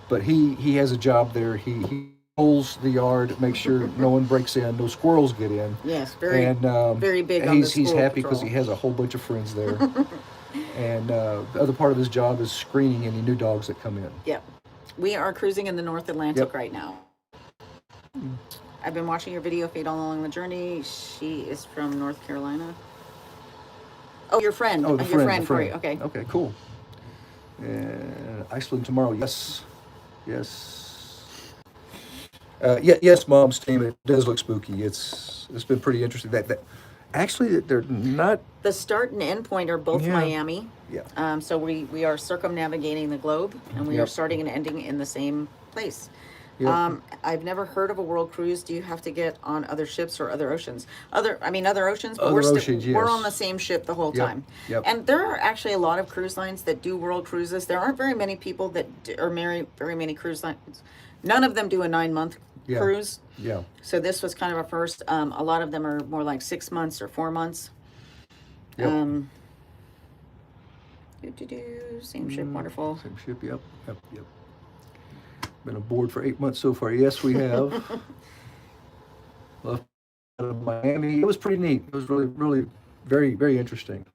But he has a job there. He pulls the yard, makes sure no one breaks in, no squirrels get in. Yes, very big and on the he's squirrel happy because patrol. he has a whole bunch of friends there. And the other part of his job is screening any new dogs that come in. Yep. We are cruising in the North Atlantic Yep. right now. I've been watching your video feed all along the journey. She is from North Carolina. Oh, your friend. Oh, Your the friend, Corey. friend. Okay. Okay, cool. And Iceland tomorrow. Yes. Yes, Mom's team. It does look spooky. It's been pretty interesting. That actually they're not. The start and end point are both Yeah. Miami. Yeah. So we are circumnavigating the globe, and we are Yep. starting and ending in the same place. Yep. I've never heard of a world cruise. Do you have to get on other ships or other oceans? Other oceans, but Other we're oceans, we're yes. on the same ship the whole Yep. time. Yep. And there are actually a lot of cruise lines that do world cruises. There aren't very many people that very many cruise lines. None of them do a 9-month Yeah. cruise. Yeah. So this was kind of a first. A lot of them are more like 6 months or 4 months. Yep. Same ship, wonderful. Same ship. Yep. Been aboard for 8 months so far. Yes, we have. Left out of Miami. It was pretty neat. It was really very, very interesting.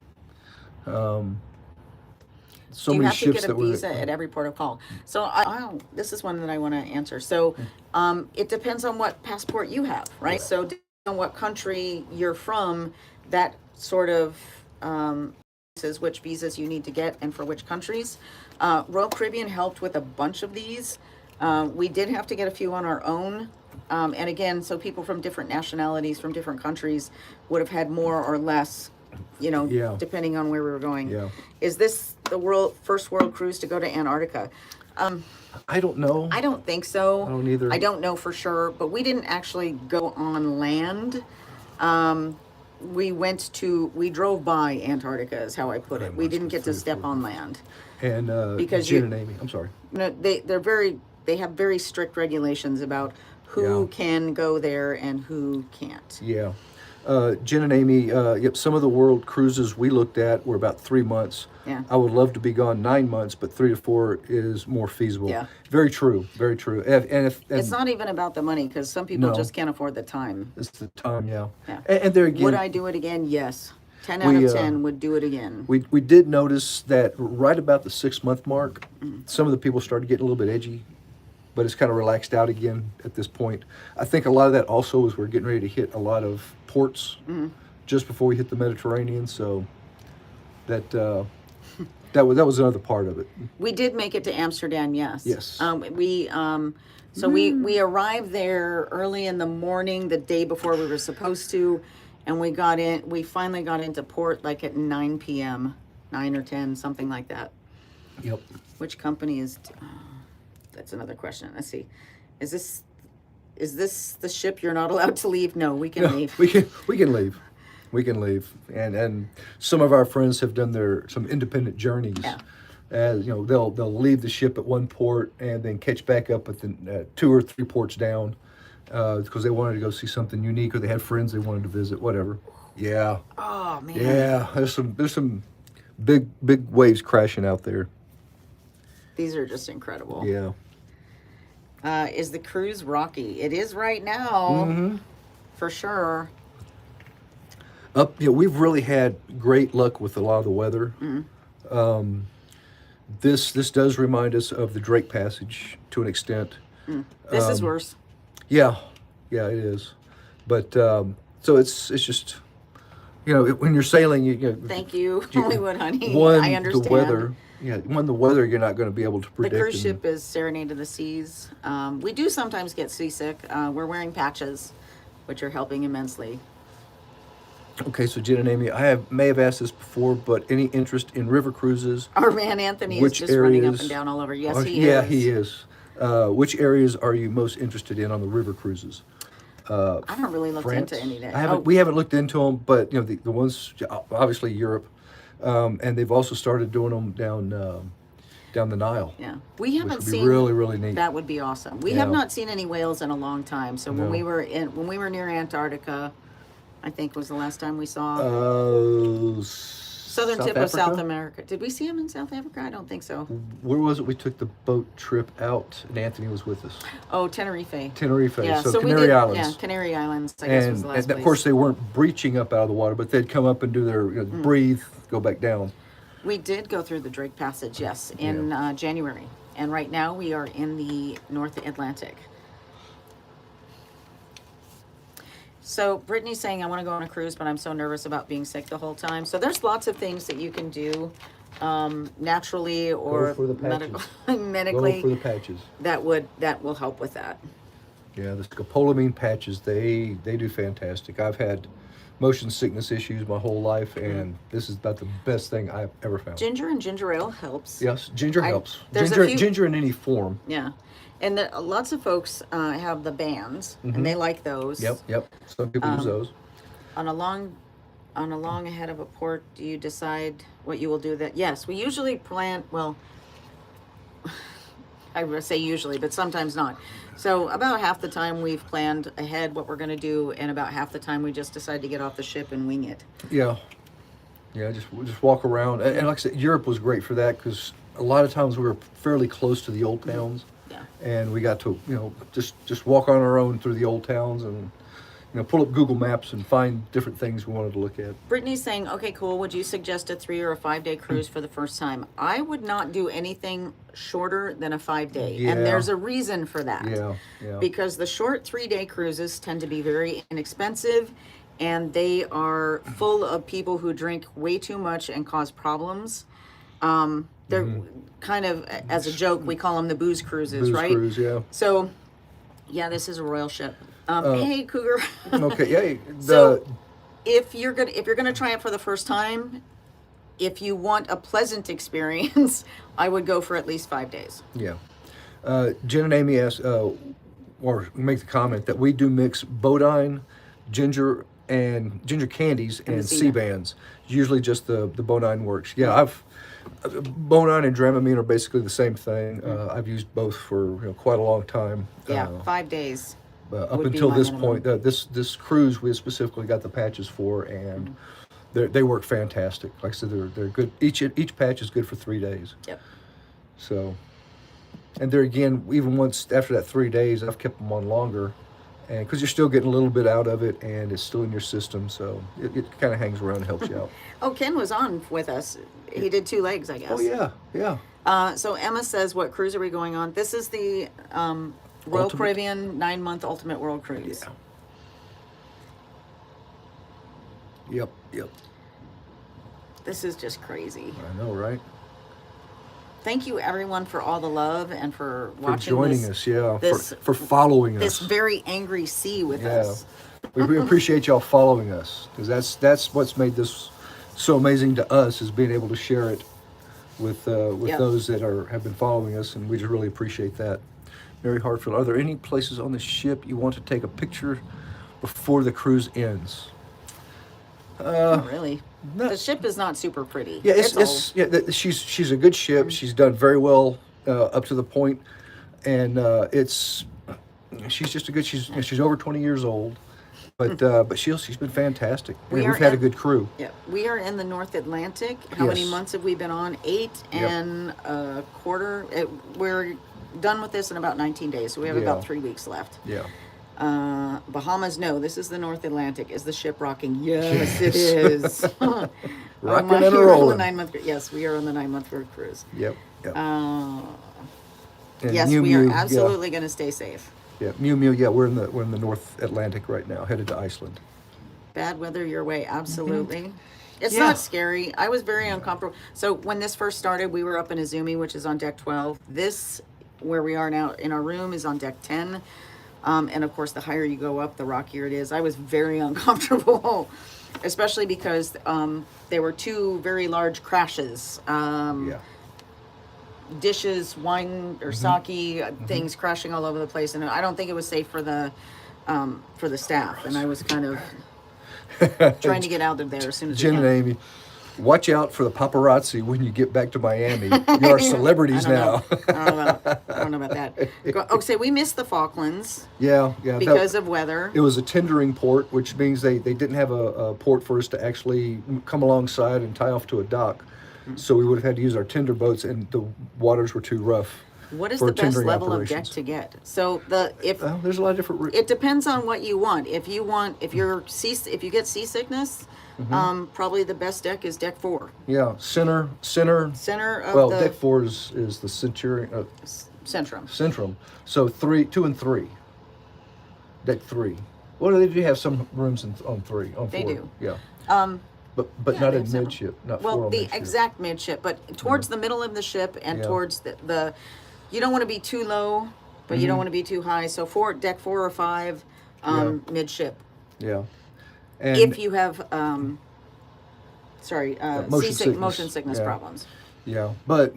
So Do you many have to ships get a that were. visa at every port of call? So this is one that I want to answer. So it depends on what passport you have, right? So depending on what country you're from, that sort of says which visas you need to get and for which countries. Royal Caribbean helped with a bunch of these. We did have to get a few on our own. And again, so people from different nationalities, from different countries would have had more or less, Yeah. depending on where we were going. Yeah. Is this the first world cruise to go to Antarctica? I don't know. I don't think so. I don't either. I don't know for sure, but we didn't actually go on land. We drove by Antarctica is how I put it. We must didn't be get to 3 or step 4 on land. And Because Jen you- and Amy. I'm sorry. No, they have very strict regulations about who Yeah. can go there and who can't. Yeah. Jen and Amy, yep, some of the world cruises we looked at were about 3 months. Yeah. I would love to be gone 9 months, but 3 to 4 is more feasible. Yeah. Very true. Very true. And It's not even about the money because some people No. just can't afford the time. it's the time, yeah. Yeah. And there again, Would I do it again? Yes. 10 out We, of 10 would do it again. we did notice that right about the 6-month mark, Mm-hmm. some of the people started getting a little bit edgy, but it's kind of relaxed out again at this point. I think a lot of that also is we're getting ready to hit a lot of ports Mm-hmm. just before we hit the Mediterranean, so that was another part of it. We did make it to Amsterdam, yes. Yes. We arrived there early in the morning, the day before we were supposed to, and we finally got into port like at 9 p.m., 9 or 10, something like that. Yep. Which company is, that's another question. Let's see. Is this the ship you're not allowed to leave? No, we can leave. We can leave. We can leave. And some of our friends have done some independent journeys. Yeah. As they'll leave the ship at one port and then catch back up at the 2 or 3 ports down because they wanted to go see something unique or they had friends they wanted to visit, whatever. Yeah. Oh, man. Yeah. There's some big waves crashing out there. These are just incredible. Yeah. Is the cruise rocky? It is right now, for sure. We've really had great luck with a lot of the weather. This does remind us of the Drake Passage to an extent. This is worse. Yeah, it is. But so it's just when you're sailing, Thank you, Hollywood honey. one I understand. the weather. Yeah, the weather you're not going to be able to The predict. cruise and- ship is Serenade of the Seas. We do sometimes get seasick. We're wearing patches, which are helping immensely. Okay, so Jen and Amy, may have asked this before, but any interest in river cruises? Our man Anthony is Which just running up areas and down all over. Yes, are- he yeah, is. he is. Which areas are you most interested in on the river cruises? I don't really look France? into any of that. I haven't. We haven't looked into them, but the ones obviously Europe, and they've also started doing them down down the Nile. Yeah, we Which haven't would be seen. really, really neat. That would be awesome. We Yeah. have not seen any whales in a long time. So when No. we were near Antarctica, I think was the last time we saw southern South tip of South Africa? America. Did we see them in South Africa? I don't think so. Where was it? We took the boat trip out, and Anthony was with us. Oh, Tenerife. Tenerife, Yeah, so we Canary did. Islands. Yeah, Canary Islands. I guess was the last and place. of course, they weren't breaching up out of the water, but they'd come up and do their breathe, go back down. We did go through the Drake Passage, yes, in January, and right now we are in the North Atlantic. So Brittany's saying, I want to go on a cruise, but I'm so nervous about being sick the whole time. So there's lots of things that you can do naturally or Go for the patches. medically Go for the patches. that will help with that. Yeah, the scopolamine patches, they do fantastic. I've had motion sickness issues my whole life, and this is about the best thing I've ever found. Ginger and ginger ale helps. Yes, ginger helps. there's a Ginger, few- ginger in any form. Yeah. And lots of folks have the bands, and they like those. Yep. Some people use those. On a long ahead of a port, do you decide what you will do that? Yes, we usually plan, well, I would say usually, but sometimes not. So about half the time we've planned ahead what we're going to do, and about half the time we just decide to get off the ship and wing it. Yeah, just walk around. And like I said, Europe was great for that because a lot of times we were fairly close to the old towns. Yeah. And we got to, just walk on our own through the old towns and, pull up Google Maps and find different things we wanted to look at. Brittany's saying, okay, cool. Would you suggest a 3 or a 5 day cruise for the first time? I would not do anything shorter than a 5 day. Yeah. And there's a reason for that. Yeah. Because the short 3 day cruises tend to be very inexpensive, and they are full of people who drink way too much and cause problems. They're kind of, as a joke, we call them the booze cruises, right? Booze cruise, yeah. So, yeah, this is a royal ship. Hey, Cougar. Okay, yeah. So, if you're gonna try it for the first time, if you want a pleasant experience, I would go for at least 5 days. Yeah. Jen and Amy asked, or make the comment that we do mix Bodine, ginger candies, and sea bands. Usually just the Bodine works. Yeah, Bodine and Dramamine are basically the same thing. I've used both for quite a long time. Yeah, 5 days. Up would be until my this minimum. point, this cruise we specifically got the patches for, and they work fantastic. Like I said, they're good. Each patch is good for 3 days. Yep. So, and there again, even once after that 3 days, I've kept them on longer, and because you're still getting a little bit out of it, and it's still in your system, so it kind of hangs around and helps you out. Oh, Ken was on with us. He did 2 legs, I guess. Oh yeah. So Emma says, what cruise are we going on? This is the Royal Ultimate. Caribbean 9-month Ultimate World Cruise. Yep. This is just crazy. I know, right? Thank you, everyone, for all the love and for For watching joining this, us, yeah. this- for following this us. very angry sea with Yeah. us. We appreciate y'all following us, because that's what's made this so amazing to us, is being able to share it with Yep. those that have been following us, and we just really appreciate that. Mary Hartfield, are there any places on the ship you want to take a picture before the cruise ends? Not really. no. The ship is not super pretty. Yeah, old. she's a good ship. She's done very well up to the point, and she's just a good. She's over 20 years old, but she's been fantastic. We We've are had a in- good crew. Yeah, we are in the North Atlantic. How many Yes. months have we been on? 8 Yep. and a quarter. We're done with this in about 19 days, so we have Yeah. about 3 weeks left. Yeah. Bahamas, no. This is the North Atlantic. Is the ship rocking? Yes, it is. Rocking my and hero, rolling. the 9-month. Yes, we are on the 9-month cruise. Yep. Uh, And yes, Mew we are Mew, absolutely going to stay safe. Yeah, Mew Mew. Yeah, we're in the North Atlantic right now, headed to Iceland. Bad weather your way, absolutely. It's Yeah. not scary. I was very uncomfortable. So when this first started, we were up in Izumi, which is on deck 12. This, where we are now in our room, is on deck 10. And of course, the higher you go up, the rockier it is. I was very uncomfortable, especially because there were 2 very large crashes. Yeah. Dishes, wine or sake, things crashing all over the place, and I don't think it was safe for the staff. And I was kind of trying to get out of there as soon as we Jen and can. Amy. Watch out for the paparazzi when you get back to Miami. You are celebrities now. I don't know about that. Okay, we missed the Falklands Yeah. because of weather. It was a tendering port, which means they didn't have a port for us to actually come alongside and tie off to a dock. So we would have had to use our tender boats, and the waters were too rough. What is for the best tendering level operations. of deck to get? So There's a lot of different. it depends on what you want. If you get seasickness, probably the best deck is deck 4. Yeah, center. Center of the Deck 4 is the Centurion. Centrum. Centrum. So 2 and 3. Deck 3. Well, they do have some rooms on 3. On 4. They do. Yeah. But Yeah, not they in have several. midship. Not Well, 4 on the midship. exact midship, but towards the middle of the ship and Yeah. towards the you don't want to be too low, but you don't want to be too high. So deck 4 or 5, midship. Yeah. And If you have motion sickness yeah. problems. Yeah, but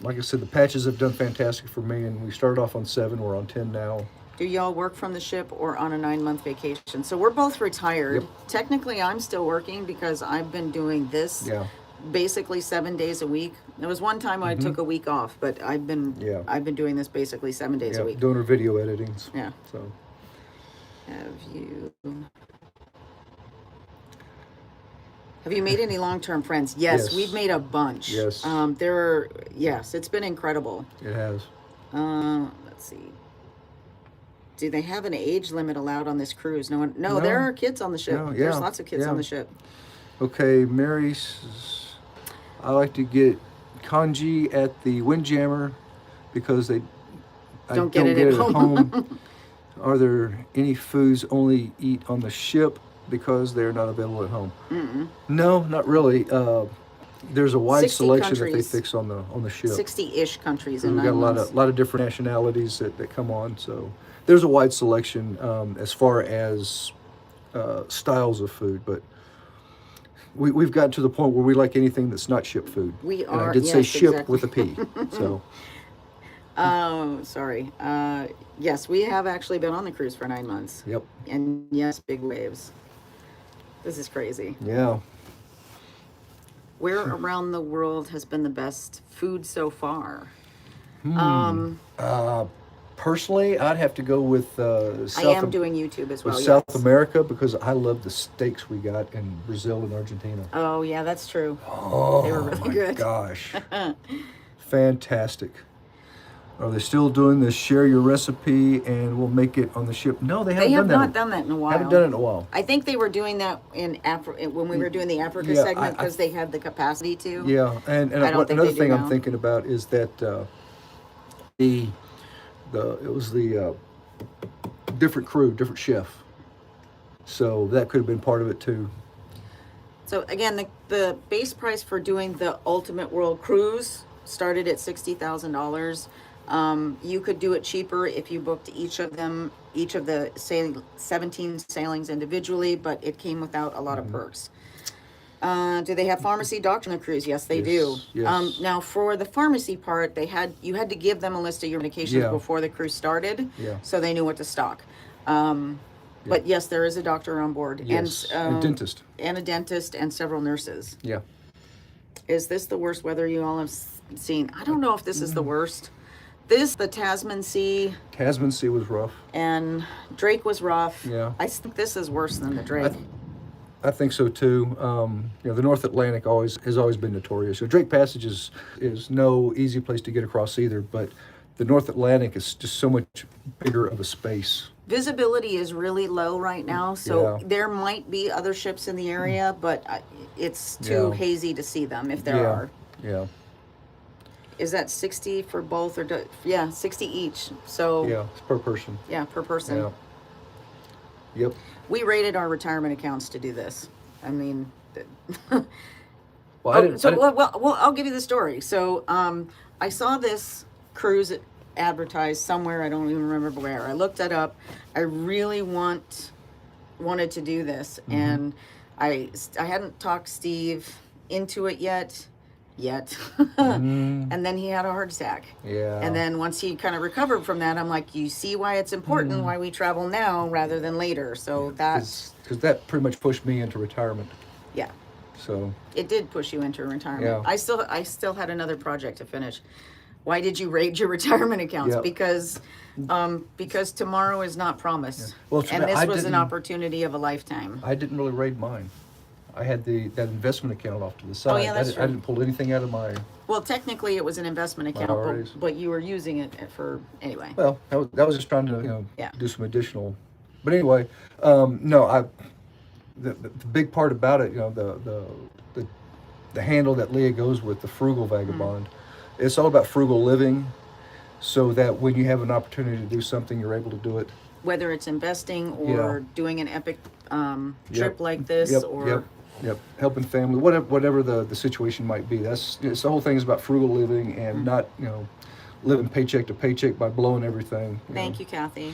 like I said, the patches have done fantastic for me, and we started off on 7. We're on 10 now. Do y'all work from the ship or on a 9-month vacation? So we're both retired. Yep. Technically, I'm still working because I've been doing this Yeah. basically 7 days a week. There was one time I took a week off, but I've been doing this basically 7 days a week. Doing our video editings. Yeah. So Have you made any long-term friends? Yes, Yes. we've made a bunch. Yes. It's been incredible. it has. Let's see. Do they have an age limit allowed on this cruise? No, there are kids on the ship. No, There's yeah, lots of kids yeah. on the ship. Okay, Mary says, I like to get congee at the Windjammer because I Don't get it at home. Are there any foods only eat on the ship because they're not available at home? Mm-mm. No, not really. There's a wide 60 selection that they countries. fix on the ship. 60-ish countries in We've 9 got months. a lot of different nationalities that come on, so there's a wide selection as far as styles of food, but we've gotten to the point where we like anything that's not ship food. We And are, I did say yes, ship exactly. with a P. So Oh, sorry. Yes, we have actually been on the cruise for 9 months. yep, And yes, big waves. This is crazy. yeah. Where around the world has been the best food so far? Personally, I'd have to go with I am doing YouTube as well. with South yes. America because I love the steaks we got in Brazil and Argentina. Oh, yeah, that's true. Oh, They were really my good. gosh. Fantastic. Are they still doing the share your recipe and we'll make it on the ship? No, they haven't They have done that. not done that in a while. Haven't done it in a while. I think they were doing that in when we were doing the Africa Yeah, segment I- because they had the capacity to. Yeah, and I don't think another they do thing I'm now. thinking about is that it was the different crew, different chef. So that could have been part of it too. So again, the base price for doing the Ultimate World Cruise started at $60,000. You could do it cheaper if you booked each of the 17 sailings individually, but it came without a lot of perks. Do they have pharmacy doctor on the cruise? Yes, they do. Yes. Now for the pharmacy part, you had to give them a list of your medications Yeah. before the cruise started, Yeah. so they knew what to stock. But yes, there is a doctor on board, Yes, and and dentist. and a dentist, and several nurses. Yeah. Is this the worst weather you all have seen? I don't know if this is the worst. The Tasman Sea Tasman Sea was rough. and Drake was rough. Yeah. I think this is worse than the Drake. I think so too. The North Atlantic has always been notorious. So Drake Passage is no easy place to get across either, but the North Atlantic is just so much bigger of a space. Visibility is really low right now, so Yeah. there might be other ships in the area, but it's too Yeah. hazy to see them if there are. Yeah. Is that 60 for both or 60 each? So Yeah. It's per person. yeah, per person. Yeah. Yep. We rated our retirement accounts to do this. I mean, Well, well, I'll give you the story. So, I saw this cruise advertised somewhere. I don't even remember where. I looked it up. I really wanted to do this, and I hadn't talked Steve into it yet. And then he had a heart attack. Yeah. And then once he kind of recovered from that, I'm like, you see why it's important why we travel now rather than later. So that's because that pretty much pushed me into retirement. yeah. So It did push you into retirement. Yeah. I still had another project to finish. Why did you raid your retirement accounts? Yeah. Because tomorrow is not promised. Well, And this I was an didn't- opportunity of a lifetime. I didn't really raid mine. I had that investment account off to the side. yeah, that's I true. didn't pull anything out of my. Well, technically it was an investment account, Minorities. but you were using it for, anyway. Well, that was just trying to Yeah. do some additional. But anyway, no, the big part about it, the handle that Leah goes with, the Frugal Vagabond, it's all about frugal living, so that when you have an opportunity to do something, you're able to do it. Whether it's investing or Yeah. doing an epic trip Yep. like this, Yep, or yep, helping family, whatever the situation might be. It's the whole thing is about frugal living and not living paycheck to paycheck by blowing everything. Thank you, Kathy.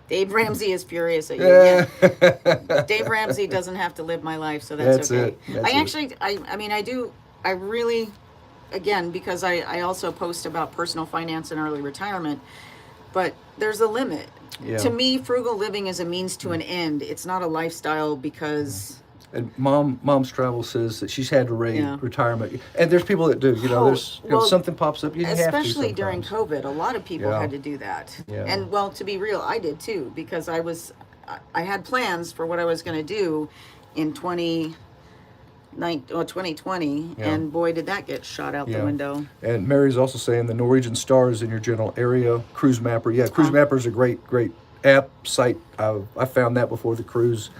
Dave Ramsey is furious at you. Yeah. Yeah. Dave Ramsey doesn't have to live my life, so that's That's okay. it. That's it. I really, again, because I also post about personal finance and early retirement, but there's a limit. Yeah. To me, frugal living is a means to an end. It's not a lifestyle because... And mom's travel says that she's had to raid Yeah. retirement, and there's people that do. There's well, something pops up, you have to. Especially during sometimes. COVID, a lot of people Yeah. had to do that. Yeah. And well, to be real, I did too, because I had plans for what I was going to do in 2020, Yeah. and boy, did that get shot out the Yeah. window. And Mary's also saying the Norwegian Star is in your general area. Cruise Mapper, yeah, Cruise Mapper is a great app site. I found that before the cruise,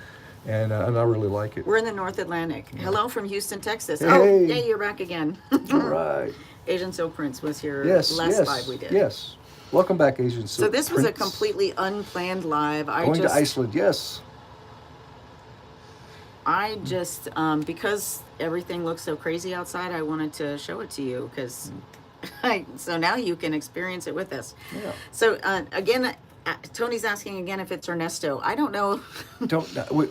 and I really like it. We're in the North Atlantic. Hello from Houston, Texas. Hey. Oh, yay, you're back again. All right. Asian Soul Prince was here Yes. last yes. live we did. Yes. Welcome back, Asian. So this was a Prince. completely unplanned live. Going to Iceland. Yes. I just, because everything looks so crazy outside, I wanted to show it to you because, so now you can experience it with us. Yeah. So again, Tony's asking again if it's Ernesto. I don't know.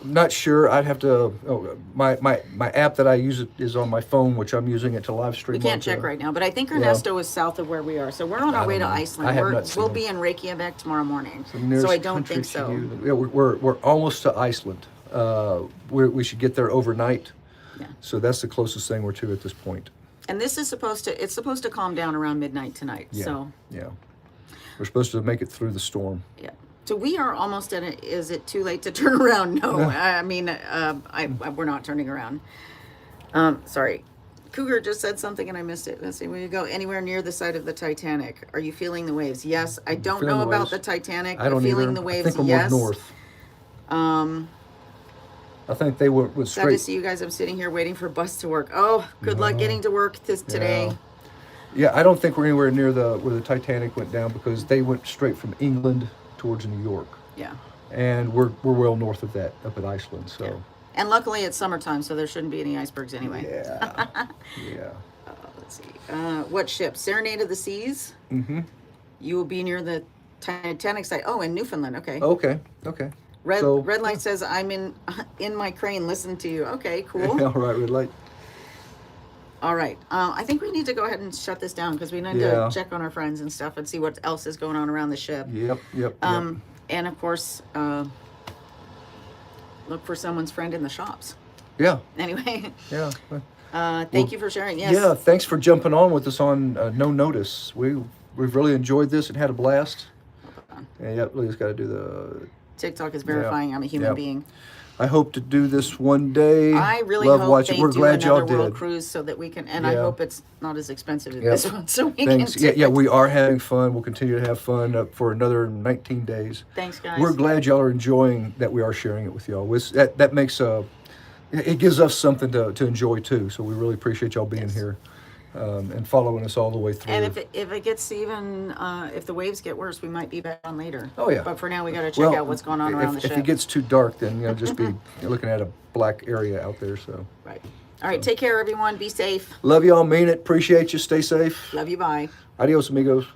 Not sure. I'd have to. My app that I use is on my phone, which I'm using it to live stream. We can't check right now, but I think Ernesto is south of where we are. So we're on our way to don't know. Iceland. I have not seen We'll him. be in Reykjavik tomorrow morning. The nearest So I don't country think to so. you- Yeah, we're almost to Iceland. We should get there overnight. Yeah. So that's the closest thing we're to at this point. And this is it's supposed to calm down around midnight tonight. Yeah. So Yeah. We're supposed to make it through the storm. yeah. So we are almost at it. Is it too late to turn around? No. I mean, we're not turning around. Sorry. Cougar just said something and I missed it. Let's see. Where you go? Anywhere near the side of the Titanic. Are you feeling the waves? Yes. I don't Feeling know the about waves. the Titanic. I don't feeling either. the waves. I think we're yes. more north. I think they went Sad to straight. see you guys. I'm sitting here waiting for bus to work. Oh, good luck getting to work today. Yeah. Yeah, I don't think we're anywhere near where the Titanic went down because they went straight from England towards New York, Yeah. and we're well north of that, up at Iceland. So. Yeah. And luckily it's summertime, so there shouldn't be any icebergs anyway. Yeah. Yeah. Let's see. What ship? Serenade of the Seas? Mm-hmm. You will be near the Titanic site. Oh, in Newfoundland. Okay. Okay. Okay. Red So- Red Light says I'm in my crane. Listen to you. Okay, cool. All right, red light. All right. I think we need to go ahead and shut this down because we need Yeah. to check on our friends and stuff and see what else is going on around the ship. Yep. And of course, look for someone's friend in the shops. Yeah. Anyway, Yeah. thank you for sharing. Yes. Yeah. Thanks for jumping on with us on No Notice. We've really enjoyed this and had a blast. And yeah, Leah's got to do the. TikTok is verifying I'm a human Yeah. being. I hope to do this one day. I really Love hope watching. they We're do glad y'all another world did. cruise so that we can, and I Yeah. hope it's not as expensive as Yep. this one, so we Thanks. can. Yeah, we are having fun. We'll continue to have fun for another 19 days. Thanks, guys. We're glad y'all are enjoying that we are sharing it with y'all. That makes it gives us something to enjoy too. So we really appreciate y'all being here and following us all the way through. And if it gets even, if the waves get worse, we might be back on later. Oh, yeah. But for now, we got to check out what's going on around the if ship. it gets too dark, then just be you're looking at a black area out there. So Right. All right. Take care, everyone. Be safe. love y'all, mean it, appreciate you, stay safe. Love you. Bye. Adios, amigos.